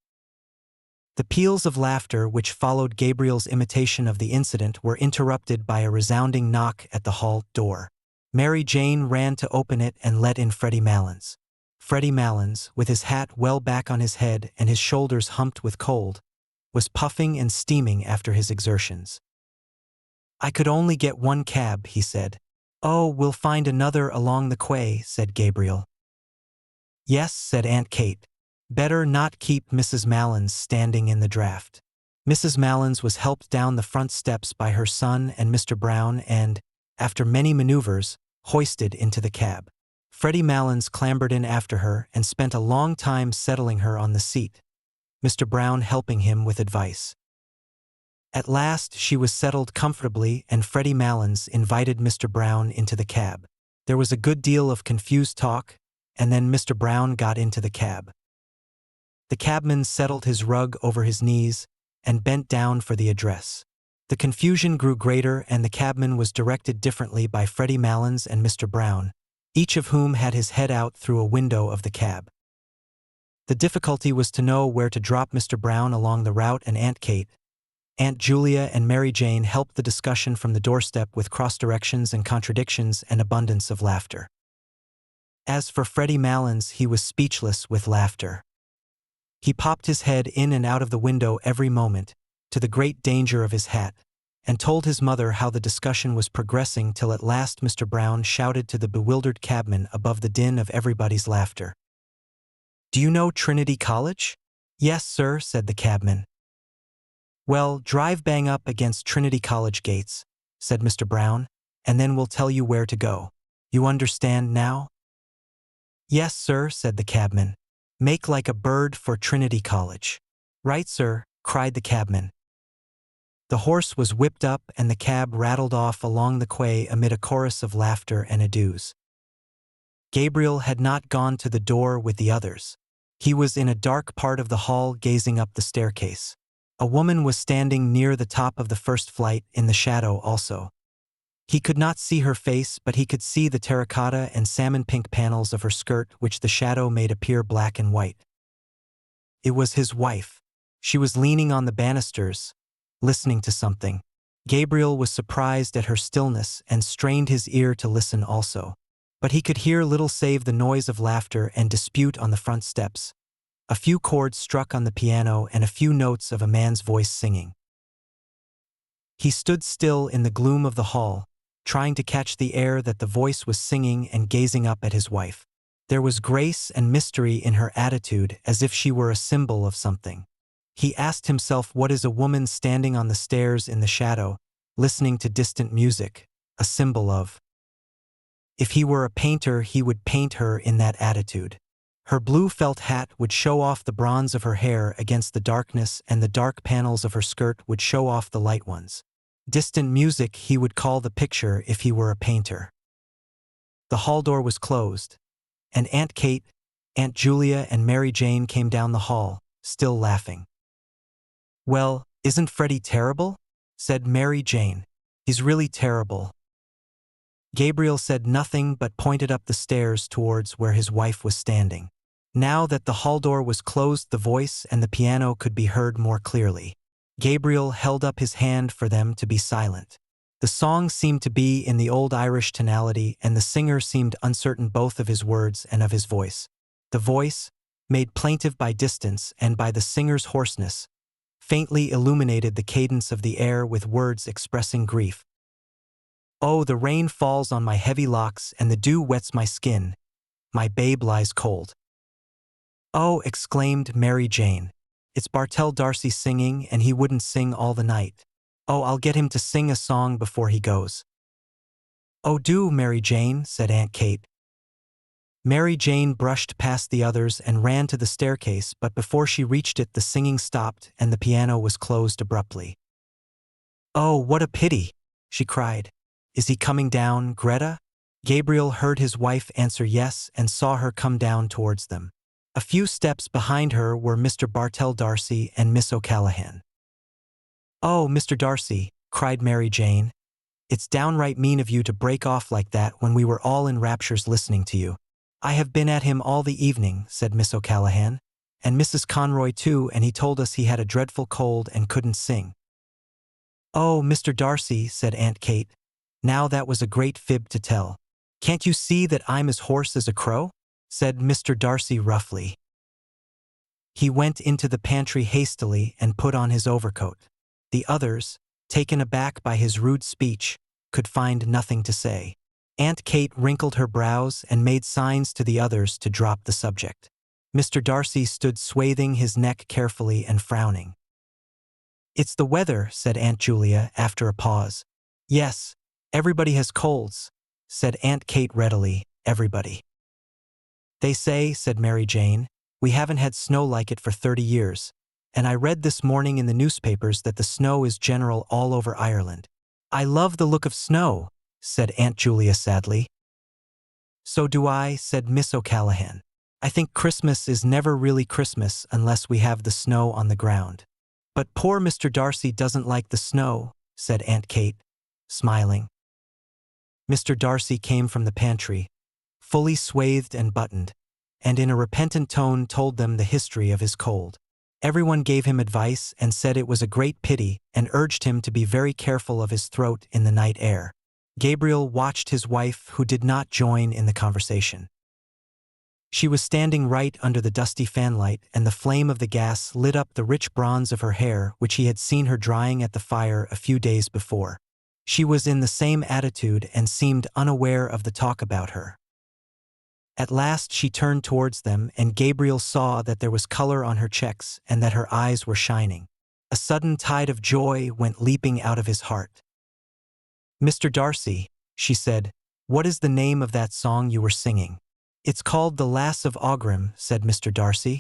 The peals of laughter which followed Gabriel's imitation of the incident were interrupted by a resounding knock at the hall door. Mary Jane ran to open it and let in Freddie Malins. Freddie Malins, with his hat well back on his head and his shoulders humped with cold, was puffing and steaming after his exertions. "I could only get one cab," he said. "Oh, we'll find another along the quay," said Gabriel. "Yes," said Aunt Kate. "Better not keep Mrs. Malins standing in the draft." Mrs. Malins was helped down the front steps by her son and Mr. Brown and, after many maneuvers, hoisted into the cab. Freddie Malins clambered in after her and spent a long time settling her on the seat, Mr. Brown helping him with advice. At last she was settled comfortably and Freddie Malins invited Mr. Brown into the cab. There was a good deal of confused talk, and then Mr. Brown got into the cab. The cabman settled his rug over his knees and bent down for the address. The confusion grew greater and the cabman was directed differently by Freddie Malins and Mr. Brown, each of whom had his head out through a window of the cab. The difficulty was to know where to drop Mr. Brown along the route, and Aunt Kate, Aunt Julia and Mary Jane helped the discussion from the doorstep with cross-directions and contradictions and abundance of laughter. As for Freddie Malins, he was speechless with laughter. He popped his head in and out of the window every moment, to the great danger of his hat, and told his mother how the discussion was progressing till at last Mr. Brown shouted to the bewildered cabman above the din of everybody's laughter, "Do you know Trinity College?" "Yes, sir," said the cabman. "Well, drive bang up against Trinity College gates," said Mr. Brown, "and then we'll tell you where to go. You understand now?" "Yes, sir," said the cabman. "Make like a bird for Trinity College." "Right, sir," cried the cabman. The horse was whipped up and the cab rattled off along the quay amid a chorus of laughter and adieus. Gabriel had not gone to the door with the others. He was in a dark part of the hall gazing up the staircase. A woman was standing near the top of the first flight in the shadow also. He could not see her face, but he could see the terracotta and salmon-pink panels of her skirt, which the shadow made appear black and white. It was his wife. She was leaning on the banisters, listening to something. Gabriel was surprised at her stillness and strained his ear to listen also. But he could hear little save the noise of laughter and dispute on the front steps. A few chords struck on the piano and a few notes of a man's voice singing. He stood still in the gloom of the hall, trying to catch the air that the voice was singing and gazing up at his wife. There was grace and mystery in her attitude, as if she were a symbol of something. He asked himself, what is a woman standing on the stairs in the shadow, listening to distant music, a symbol of? If he were a painter, he would paint her in that attitude. Her blue felt hat would show off the bronze of her hair against the darkness, and the dark panels of her skirt would show off the light ones. Distant music, he would call the picture if he were a painter. The hall door was closed, and Aunt Kate, Aunt Julia, and Mary Jane came down the hall, still laughing. "Well, isn't Freddie terrible?" said Mary Jane. "He's really terrible." Gabriel said nothing but pointed up the stairs towards where his wife was standing. Now that the hall door was closed, the voice and the piano could be heard more clearly. Gabriel held up his hand for them to be silent. The song seemed to be in the old Irish tonality, and the singer seemed uncertain both of his words and of his voice. The voice, made plaintive by distance and by the singer's hoarseness, faintly illuminated the cadence of the air with words expressing grief. "Oh, the rain falls on my heavy locks, and the dew wets my skin. My babe lies cold." "Oh," exclaimed Mary Jane, "it's Bartell D'Arcy singing, and he wouldn't sing all the night. Oh, I'll get him to sing a song before he goes." "Oh, do, Mary Jane," said Aunt Kate. Mary Jane brushed past the others and ran to the staircase, but before she reached it, the singing stopped and the piano was closed abruptly. "Oh, what a pity!" she cried. "Is he coming down, Gretta?" Gabriel heard his wife answer yes and saw her come down towards them. A few steps behind her were Mr. Bartell D'Arcy and Miss O'Callaghan. "Oh, Mr. D'Arcy," cried Mary Jane, "it's downright mean of you to break off like that when we were all in raptures listening to you." "I have been at him all the evening," said Miss O'Callaghan, "and Mrs. Conroy too, and he told us he had a dreadful cold and couldn't sing." "Oh, Mr. D'Arcy," said Aunt Kate, "now that was a great fib to tell." "Can't you see that I'm as hoarse as a crow?" said Mr. D'Arcy roughly. He went into the pantry hastily and put on his overcoat. The others, taken aback by his rude speech, could find nothing to say. Aunt Kate wrinkled her brows and made signs to the others to drop the subject. Mr. D'Arcy stood swathing his neck carefully and frowning. "It's the weather," said Aunt Julia after a pause. "Yes, everybody has colds," said Aunt Kate readily, "everybody." "They say," said Mary Jane, "we haven't had snow like it for 30 years, and I read this morning in the newspapers that the snow is general all over Ireland." "I love the look of snow," said Aunt Julia sadly. "So do I," said Miss O'Callaghan. "I think Christmas is never really Christmas unless we have the snow on the ground." "But poor Mr. D'Arcy doesn't like the snow," said Aunt Kate, smiling. Mr. D'Arcy came from the pantry, fully swathed and buttoned, and in a repentant tone told them the history of his cold. Everyone gave him advice and said it was a great pity and urged him to be very careful of his throat in the night air. Gabriel watched his wife, who did not join in the conversation. She was standing right under the dusty fanlight, and the flame of the gas lit up the rich bronze of her hair, which he had seen her drying at the fire a few days before. She was in the same attitude and seemed unaware of the talk about her. At last she turned towards them, and Gabriel saw that there was color on her cheeks and that her eyes were shining. A sudden tide of joy went leaping out of his heart. "Mr. D'Arcy," she said, "what is the name of that song you were singing?" "It's called The Lass of Aughrim," said Mr. D'Arcy,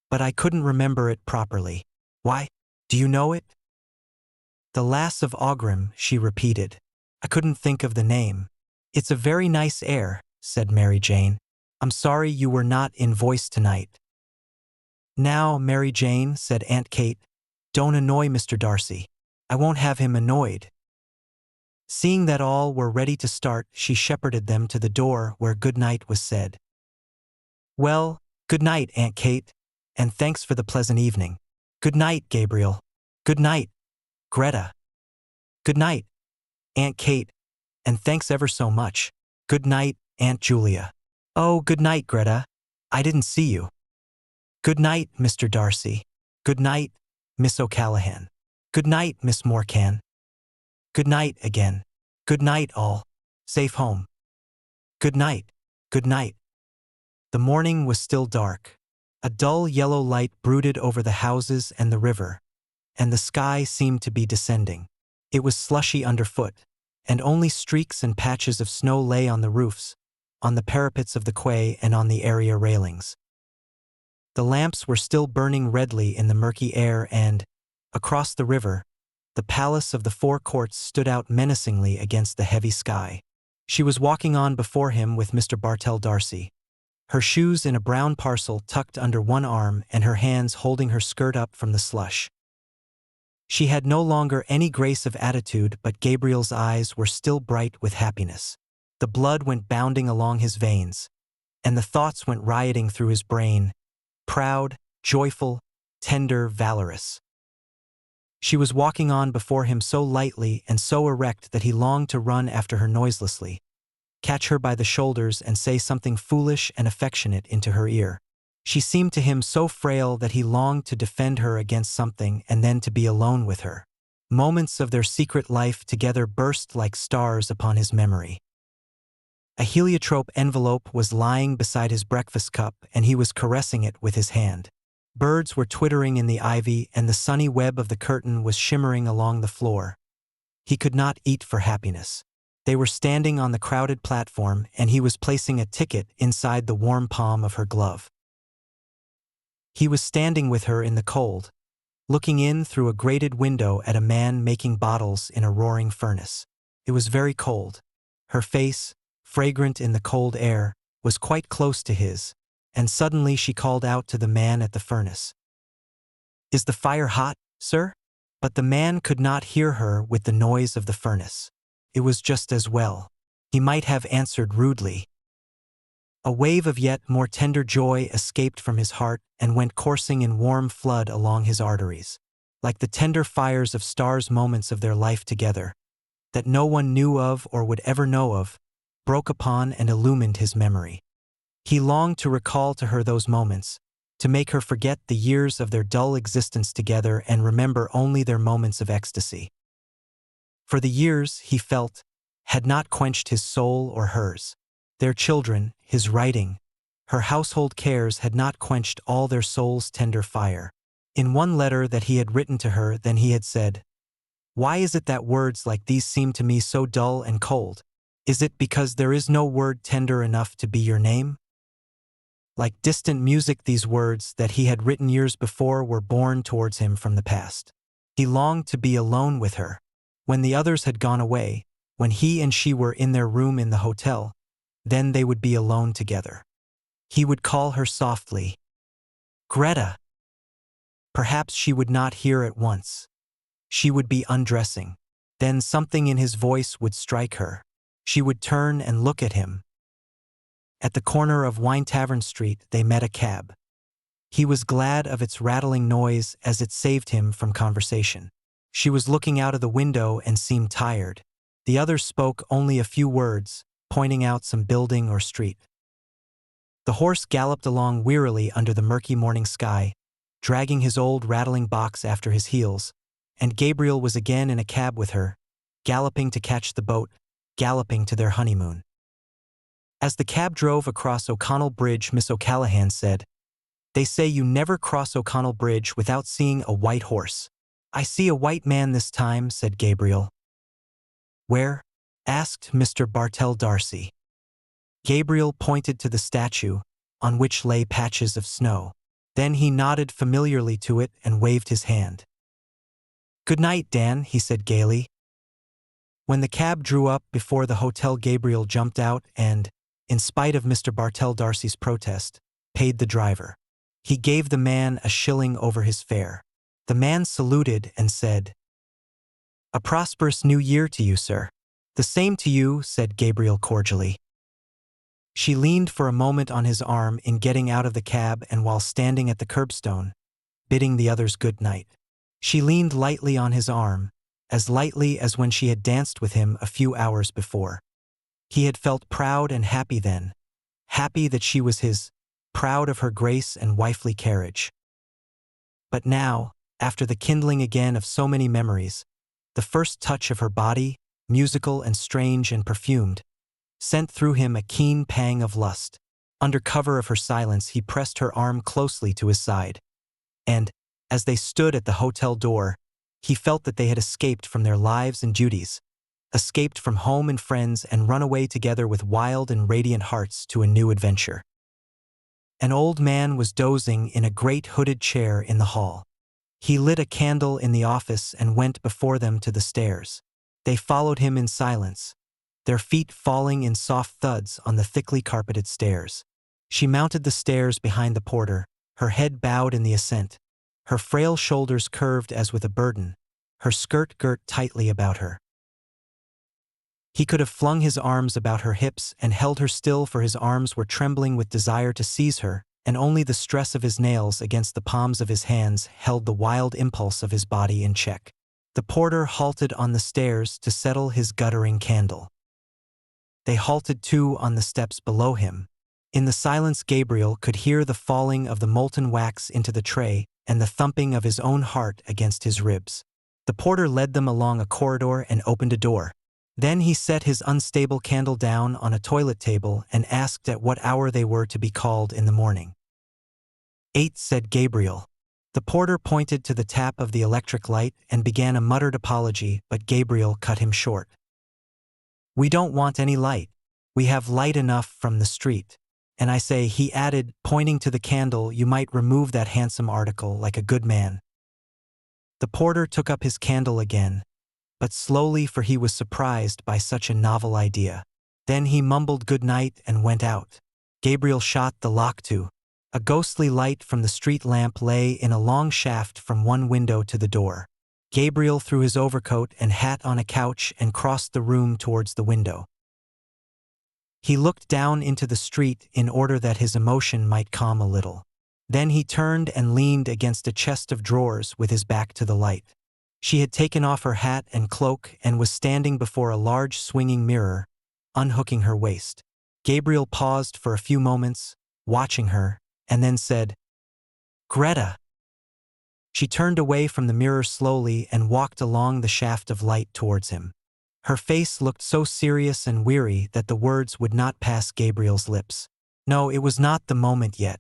"but I couldn't remember it properly." "Why, do you know it?" "The Lass of Aughrim," she repeated. "I couldn't think of the name." "It's a very nice air," said Mary Jane. "I'm sorry you were not in voice tonight." "Now, Mary Jane," said Aunt Kate, "don't annoy Mr. D'Arcy. I won't have him annoyed." Seeing that all were ready to start, she shepherded them to the door where good night was said. "Well, good night, Aunt Kate, and thanks for the pleasant evening." "Good night, Gabriel." "Good night, Gretta." "Good night, Aunt Kate, and thanks ever so much." "Good night, Aunt Julia." "Oh, good night, Gretta. I didn't see you." "Good night, Mr. Darcy. Good night, Miss O'Callahan. Good night, Miss Morcan. Good night again. Good night all. Safe home. Good night. Good night." The morning was still dark. A dull yellow light brooded over the houses and the river, and the sky seemed to be descending. It was slushy underfoot, and only streaks and patches of snow lay on the roofs, on the parapets of the quay and on the area railings. The lamps were still burning redly in the murky air and, across the river, the palace of the Four Courts stood out menacingly against the heavy sky. She was walking on before him with Mr. Bartell Darcy, her shoes in a brown parcel tucked under one arm and her hands holding her skirt up from the slush. She had no longer any grace of attitude, but Gabriel's eyes were still bright with happiness. The blood went bounding along his veins, and the thoughts went rioting through his brain, proud, joyful, tender, valorous. She was walking on before him so lightly and so erect that he longed to run after her noiselessly, catch her by the shoulders and say something foolish and affectionate into her ear. She seemed to him so frail that he longed to defend her against something and then to be alone with her. Moments of their secret life together burst like stars upon his memory. A heliotrope envelope was lying beside his breakfast cup and he was caressing it with his hand. Birds were twittering in the ivy and the sunny web of the curtain was shimmering along the floor. He could not eat for happiness. They were standing on the crowded platform and he was placing a ticket inside the warm palm of her glove. He was standing with her in the cold, looking in through a grated window at a man making bottles in a roaring furnace. It was very cold. Her face, fragrant in the cold air, was quite close to his, and suddenly she called out to the man at the furnace, "Is the fire hot, sir?" But the man could not hear her with the noise of the furnace. It was just as well. He might have answered rudely. A wave of yet more tender joy escaped from his heart and went coursing in warm flood along his arteries, like the tender fires of stars. Moments of their life together, that no one knew of or would ever know of, broke upon and illumined his memory. He longed to recall to her those moments, to make her forget the years of their dull existence together and remember only their moments of ecstasy. For the years, he felt, had not quenched his soul or hers. Their children, his writing, her household cares had not quenched all their soul's tender fire. In one letter that he had written to her, then he had said, "Why is it that words like these seem to me so dull and cold? Is it because there is no word tender enough to be your name?" Like distant music, these words that he had written years before were borne towards him from the past. He longed to be alone with her. When the others had gone away, when he and she were in their room in the hotel, then they would be alone together. He would call her softly, "Gretta." Perhaps she would not hear at once. She would be undressing. Then something in his voice would strike her. She would turn and look at him. At the corner of Wine Tavern Street, they met a cab. He was glad of its rattling noise as it saved him from conversation. She was looking out of the window and seemed tired. The others spoke only a few words, pointing out some building or street. The horse galloped along wearily under the murky morning sky, dragging his old rattling box after his heels, and Gabriel was again in a cab with her, galloping to catch the boat, galloping to their honeymoon. As the cab drove across O'Connell Bridge, Miss O'Callahan said, "They say you never cross O'Connell Bridge without seeing a white horse." "I see a white man this time," said Gabriel. "Where?" asked Mr. Bartell Darcy. Gabriel pointed to the statue, on which lay patches of snow. Then he nodded familiarly to it and waved his hand. "Good night, Dan," he said gaily. When the cab drew up before the hotel, Gabriel jumped out and, in spite of Mr. Bartell Darcy's protest, paid the driver. He gave the man a shilling over his fare. The man saluted and said, "A prosperous new year to you, sir." "The same to you," said Gabriel cordially. She leaned for a moment on his arm in getting out of the cab and while standing at the curbstone, bidding the others good night. She leaned lightly on his arm, as lightly as when she had danced with him a few hours before. He had felt proud and happy then, happy that she was his, proud of her grace and wifely carriage. But now, after the kindling again of so many memories, the first touch of her body, musical and strange and perfumed, sent through him a keen pang of lust. Under cover of her silence, he pressed her arm closely to his side. And, as they stood at the hotel door, he felt that they had escaped from their lives and duties, escaped from home and friends and run away together with wild and radiant hearts to a new adventure. An old man was dozing in a great hooded chair in the hall. He lit a candle in the office and went before them to the stairs. They followed him in silence, their feet falling in soft thuds on the thickly carpeted stairs. She mounted the stairs behind the porter, her head bowed in the ascent, her frail shoulders curved as with a burden, her skirt girt tightly about her. He could have flung his arms about her hips and held her still, for his arms were trembling with desire to seize her, and only the stress of his nails against the palms of his hands held the wild impulse of his body in check. The porter halted on the stairs to settle his guttering candle. They halted too on the steps below him. In the silence, Gabriel could hear the falling of the molten wax into the tray and the thumping of his own heart against his ribs. The porter led them along a corridor and opened a door. Then he set his unstable candle down on a toilet table and asked at what hour they were to be called in the morning. 8, said Gabriel. The porter pointed to the tap of the electric light and began a muttered apology, but Gabriel cut him short. We don't want any light. We have light enough from the street. And I say, he added, pointing to the candle, you might remove that handsome article like a good man. The porter took up his candle again, but slowly, for he was surprised by such a novel idea. Then he mumbled good night and went out. Gabriel shot the lock to. A ghostly light from the street lamp lay in a long shaft from one window to the door. Gabriel threw his overcoat and hat on a couch and crossed the room towards the window. He looked down into the street in order that his emotion might calm a little. Then he turned and leaned against a chest of drawers with his back to the light. She had taken off her hat and cloak and was standing before a large swinging mirror, unhooking her waist. Gabriel paused for a few moments, watching her, and then said, Gretta. She turned away from the mirror slowly and walked along the shaft of light towards him. Her face looked so serious and weary that the words would not pass Gabriel's lips. No, it was not the moment yet.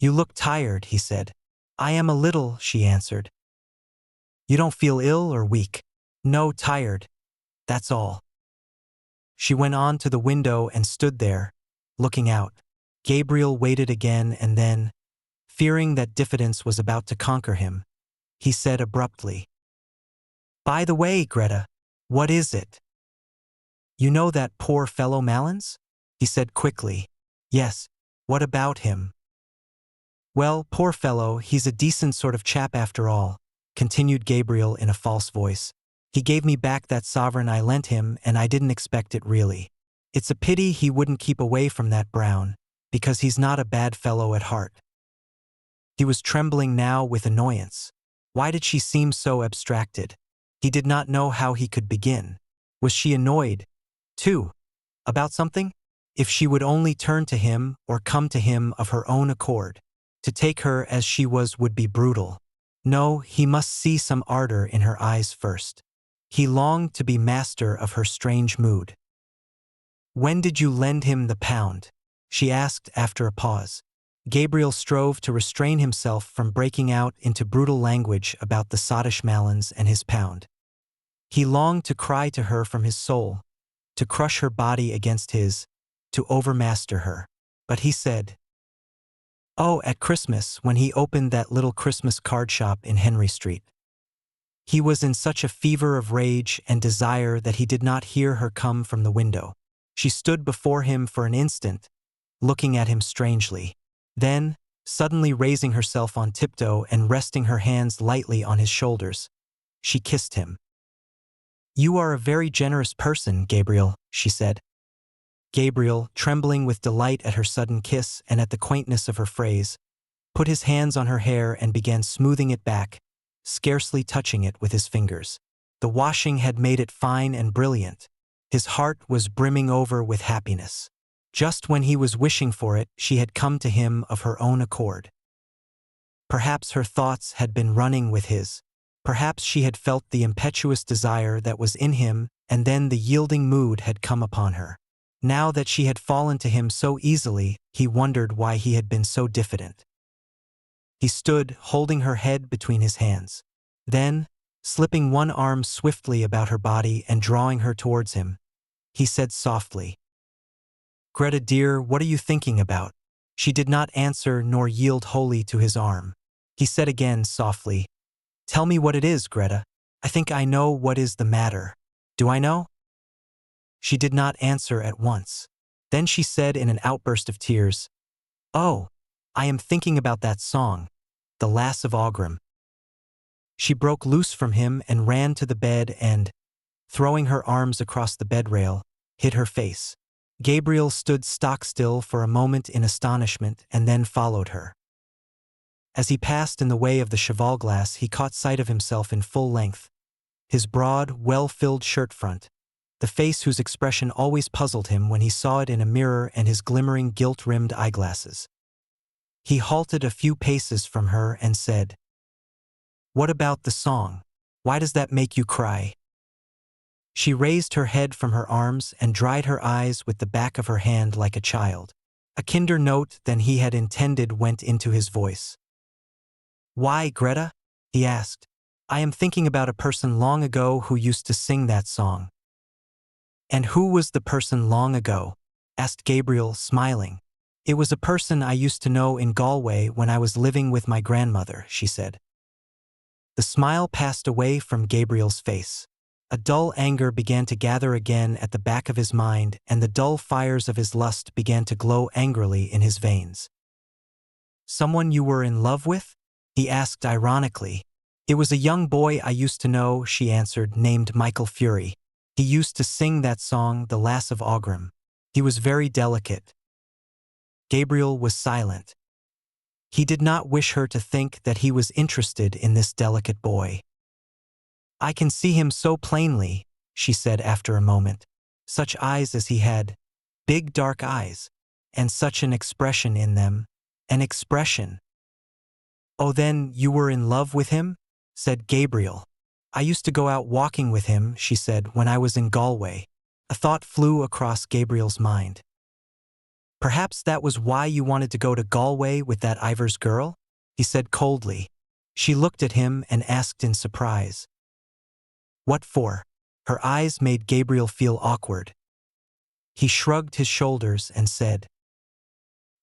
You look tired, he said. I am a little, she answered. You don't feel ill or weak? No, tired. That's all. She went on to the window and stood there, looking out. Gabriel waited again and then, fearing that diffidence was about to conquer him, he said abruptly, By the way, Gretta, what is it? You know that poor fellow Malins? He said quickly. Yes, what about him? Well, poor fellow, he's a decent sort of chap after all, continued Gabriel in a false voice. He gave me back that sovereign I lent him, and I didn't expect it really. It's a pity he wouldn't keep away from that Brown, because he's not a bad fellow at heart. He was trembling now with annoyance. Why did she seem so abstracted? He did not know how he could begin. Was she annoyed, too, about something? If she would only turn to him or come to him of her own accord. To take her as she was would be brutal. No, he must see some ardor in her eyes first. He longed to be master of her strange mood. When did you lend him the £1? She asked after a pause. Gabriel strove to restrain himself from breaking out into brutal language about the sottish Malins and his £1. He longed to cry to her from his soul, to crush her body against his, to overmaster her. But he said, Oh, at Christmas, when he opened that little Christmas card shop in Henry Street. He was in such a fever of rage and desire that he did not hear her come from the window. She stood before him for an instant, looking at him strangely. Then, suddenly raising herself on tiptoe and resting her hands lightly on his shoulders, she kissed him. You are a very generous person, Gabriel, she said. Gabriel, trembling with delight at her sudden kiss and at the quaintness of her phrase, put his hands on her hair and began smoothing it back, scarcely touching it with his fingers. The washing had made it fine and brilliant. His heart was brimming over with happiness. Just when he was wishing for it, she had come to him of her own accord. Perhaps her thoughts had been running with his. Perhaps she had felt the impetuous desire that was in him, and then the yielding mood had come upon her. Now that she had fallen to him so easily, he wondered why he had been so diffident. He stood, holding her head between his hands. Then, slipping one arm swiftly about her body and drawing her towards him, he said softly, "Gretta dear, what are you thinking about?" She did not answer nor yield wholly to his arm. He said again softly, "Tell me what it is, Gretta. I think I know what is the matter. Do I know?" She did not answer at once. Then she said in an outburst of tears, "Oh, I am thinking about that song, The Lass of Aughrim." She broke loose from him and ran to the bed and, throwing her arms across the bed rail, hid her face. Gabriel stood stock-still for a moment in astonishment and then followed her. As he passed in the way of the cheval-glass, he caught sight of himself in full length, his broad, well-filled shirt front, the face whose expression always puzzled him when he saw it in a mirror, and his glimmering gilt-rimmed eyeglasses. He halted a few paces from her and said, "What about the song? Why does that make you cry?" She raised her head from her arms and dried her eyes with the back of her hand like a child. A kinder note than he had intended went into his voice. "Why, Gretta?" he asked. "I am thinking about a person long ago who used to sing that song." "And who was the person long ago?" asked Gabriel, smiling. "It was a person I used to know in Galway when I was living with my grandmother," she said. The smile passed away from Gabriel's face. A dull anger began to gather again at the back of his mind, and the dull fires of his lust began to glow angrily in his veins. "Someone you were in love with?" he asked ironically. "It was a young boy I used to know," she answered, "named Michael Fury. He used to sing that song, The Lass of Aughrim. He was very delicate." Gabriel was silent. He did not wish her to think that he was interested in this delicate boy. "I can see him so plainly," she said after a moment. "Such eyes as he had, big dark eyes, and such an expression in them, an expression." "Oh, then you were in love with him?" said Gabriel. "I used to go out walking with him," she said, "when I was in Galway." A thought flew across Gabriel's mind. "Perhaps that was why you wanted to go to Galway with that Ivors girl?" he said coldly. She looked at him and asked in surprise, "What for?" Her eyes made Gabriel feel awkward. He shrugged his shoulders and said,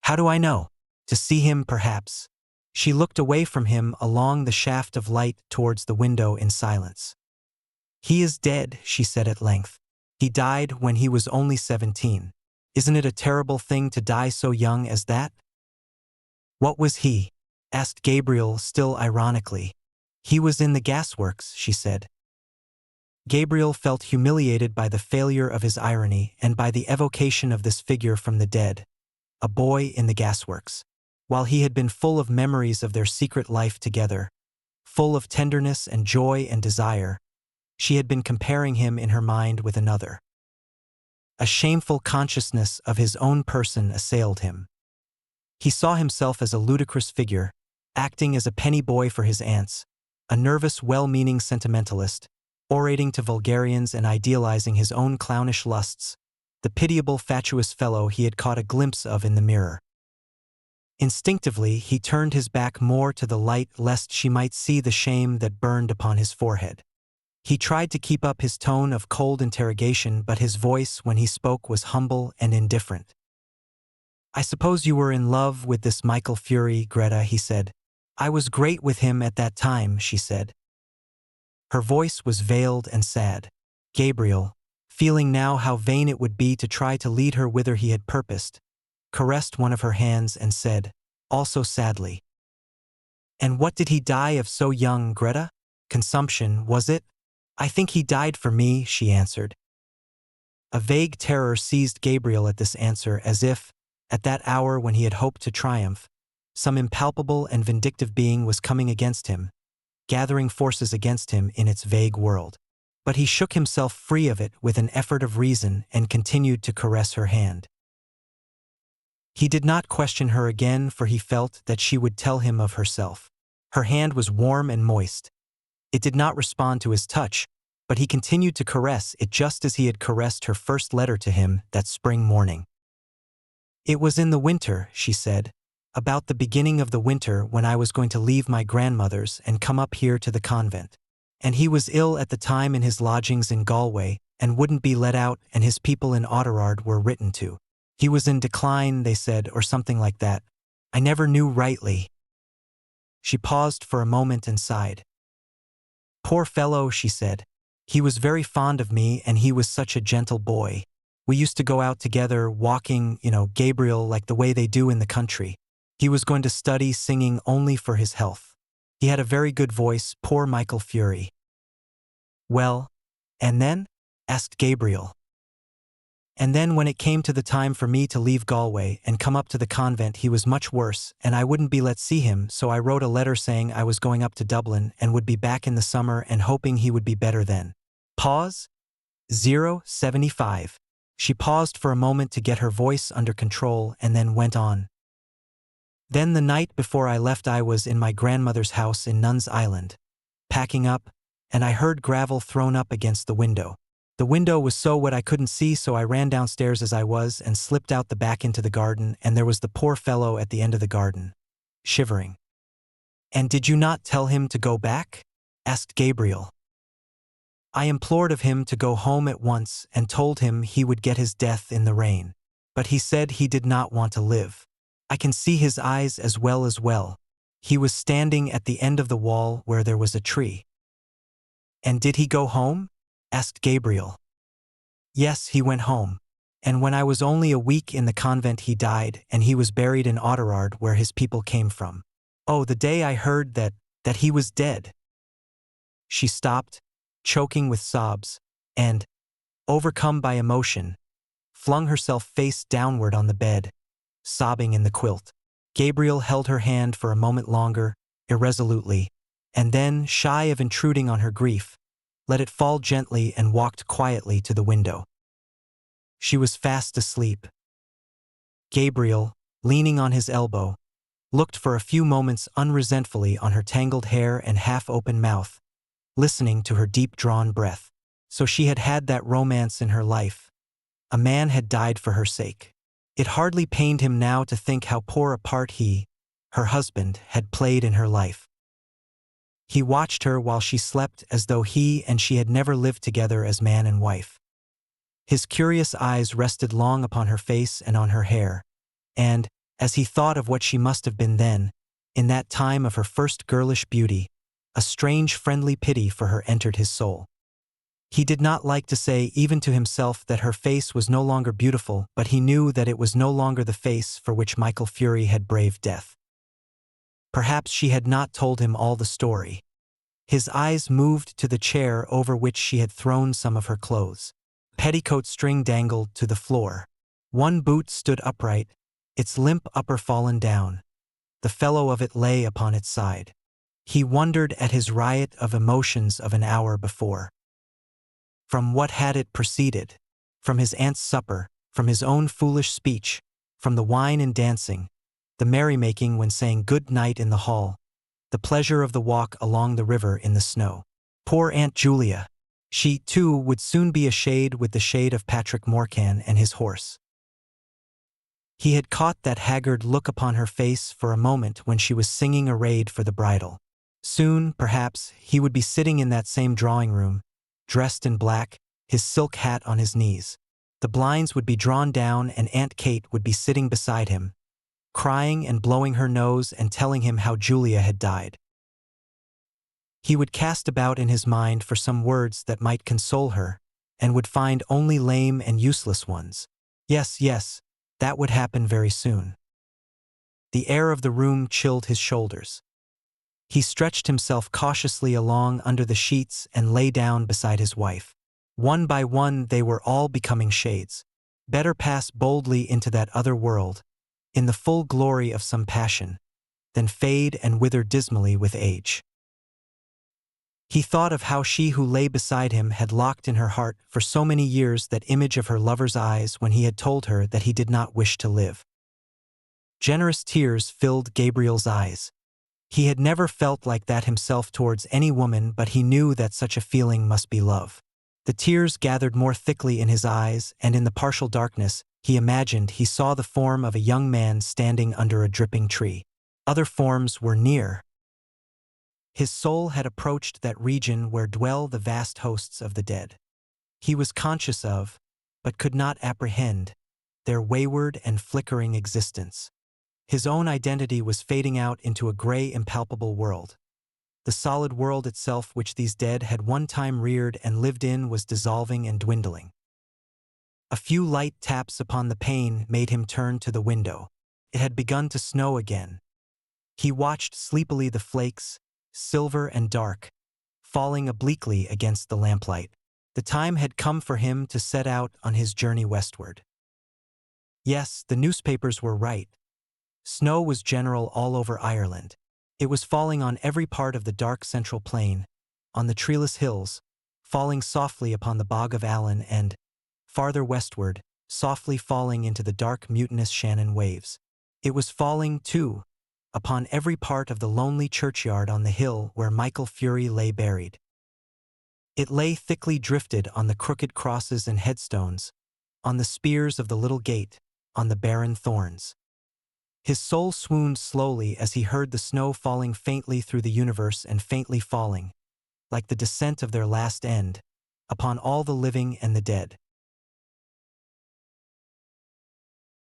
"How do I know? To see him, perhaps." She looked away from him along the shaft of light towards the window in silence. "He is dead," she said at length. "He died when he was only 17. Isn't it a terrible thing to die so young as that?" "What was he?" asked Gabriel, still ironically. "He was in the gasworks," she said. Gabriel felt humiliated by the failure of his irony and by the evocation of this figure from the dead, a boy in the gasworks. While he had been full of memories of their secret life together, full of tenderness and joy and desire, she had been comparing him in her mind with another. A shameful consciousness of his own person assailed him. He saw himself as a ludicrous figure, acting as a penny boy for his aunts, a nervous, well-meaning sentimentalist, orating to vulgarians and idealizing his own clownish lusts, the pitiable, fatuous fellow he had caught a glimpse of in the mirror. Instinctively, he turned his back more to the light lest she might see the shame that burned upon his forehead. He tried to keep up his tone of cold interrogation, but his voice when he spoke was humble and indifferent. "I suppose you were in love with this Michael Fury, Gretta," he said. "I was great with him at that time," she said. Her voice was veiled and sad. Gabriel, feeling now how vain it would be to try to lead her whither he had purposed, caressed one of her hands and said, also sadly, "And what did he die of so young, Gretta? Consumption, was it?" "I think he died for me," she answered. A vague terror seized Gabriel at this answer, as if, at that hour when he had hoped to triumph, some impalpable and vindictive being was coming against him, gathering forces against him in its vague world. But he shook himself free of it with an effort of reason and continued to caress her hand. He did not question her again, for he felt that she would tell him of herself. Her hand was warm and moist. It did not respond to his touch, but he continued to caress it just as he had caressed her first letter to him that spring morning. "It was in the winter," she said, "about the beginning of the winter, when I was going to leave my grandmother's and come up here to the convent. And he was ill at the time in his lodgings in Galway, and wouldn't be let out, and his people in Oughterard were written to. He was in decline, they said, or something like that. I never knew rightly." She paused for a moment and sighed. "Poor fellow," she said. "He was very fond of me, and he was such a gentle boy. We used to go out together, walking, Gabriel, like the way they do in the country. He was going to study singing only for his health. He had a very good voice, poor Michael Fury." "Well, and then?" asked Gabriel. "And then when it came to the time for me to leave Galway and come up to the convent, he was much worse, and I wouldn't be let see him, so I wrote a letter saying I was going up to Dublin and would be back in the summer, and hoping he would be better then." Pause. 075. She paused for a moment to get her voice under control and then went on. "Then the night before I left, I was in my grandmother's house in Nuns Island, packing up, and I heard gravel thrown up against the window. The window was so wet I couldn't see, so I ran downstairs as I was and slipped out the back into the garden, and there was the poor fellow at the end of the garden, shivering." "And did you not tell him to go back?" asked Gabriel. "I implored of him to go home at once and told him he would get his death in the rain. But he said he did not want to live. I can see his eyes as well. He was standing at the end of the wall where there was a tree." "And did he go home?" asked Gabriel. "Yes, he went home. And when I was only a week in the convent he died, and he was buried in Oughterard, where his people came from. Oh, the day I heard that he was dead." She stopped, choking with sobs, and, overcome by emotion, flung herself face downward on the bed, sobbing in the quilt. Gabriel held her hand for a moment longer, irresolutely, and then, shy of intruding on her grief, let it fall gently and walked quietly to the window. She was fast asleep. Gabriel, leaning on his elbow, looked for a few moments unresentfully on her tangled hair and half-open mouth, listening to her deep-drawn breath. So she had had that romance in her life. A man had died for her sake. It hardly pained him now to think how poor a part he, her husband, had played in her life. He watched her while she slept as though he and she had never lived together as man and wife. His curious eyes rested long upon her face and on her hair, and, as he thought of what she must have been then, in that time of her first girlish beauty, a strange friendly pity for her entered his soul. He did not like to say even to himself that her face was no longer beautiful, but he knew that it was no longer the face for which Michael Fury had braved death. Perhaps she had not told him all the story. His eyes moved to the chair over which she had thrown some of her clothes. Petticoat string dangled to the floor. One boot stood upright, its limp upper fallen down. The fellow of it lay upon its side. He wondered at his riot of emotions of an hour before. From what had it proceeded? From his aunt's supper, from his own foolish speech, from the wine and dancing, the merrymaking when saying good night in the hall, the pleasure of the walk along the river in the snow. Poor Aunt Julia! She, too, would soon be a shade with the shade of Patrick Morcan and his horse. He had caught that haggard look upon her face for a moment when she was singing arrayed for the bridal. Soon, perhaps, he would be sitting in that same drawing-room, dressed in black, his silk hat on his knees. The blinds would be drawn down and Aunt Kate would be sitting beside him, crying and blowing her nose and telling him how Julia had died. He would cast about in his mind for some words that might console her, and would find only lame and useless ones. Yes, that would happen very soon. The air of the room chilled his shoulders. He stretched himself cautiously along under the sheets and lay down beside his wife. One by one they were all becoming shades. Better pass boldly into that other world, in the full glory of some passion, than fade and wither dismally with age. He thought of how she who lay beside him had locked in her heart for so many years that image of her lover's eyes when he had told her that he did not wish to live. Generous tears filled Gabriel's eyes. He had never felt like that himself towards any woman, but he knew that such a feeling must be love. The tears gathered more thickly in his eyes, and in the partial darkness, he imagined he saw the form of a young man standing under a dripping tree. Other forms were near. His soul had approached that region where dwell the vast hosts of the dead. He was conscious of, but could not apprehend, their wayward and flickering existence. His own identity was fading out into a gray, impalpable world. The solid world itself which these dead had one time reared and lived in was dissolving and dwindling. A few light taps upon the pane made him turn to the window. It had begun to snow again. He watched sleepily the flakes, silver and dark, falling obliquely against the lamplight. The time had come for him to set out on his journey westward. Yes, the newspapers were right. Snow was general all over Ireland. It was falling on every part of the dark central plain, on the treeless hills, falling softly upon the bog of Allen and, farther westward, softly falling into the dark mutinous Shannon waves. It was falling, too, upon every part of the lonely churchyard on the hill where Michael Fury lay buried. It lay thickly drifted on the crooked crosses and headstones, on the spears of the little gate, on the barren thorns. His soul swooned slowly as he heard the snow falling faintly through the universe and faintly falling, like the descent of their last end, upon all the living and the dead.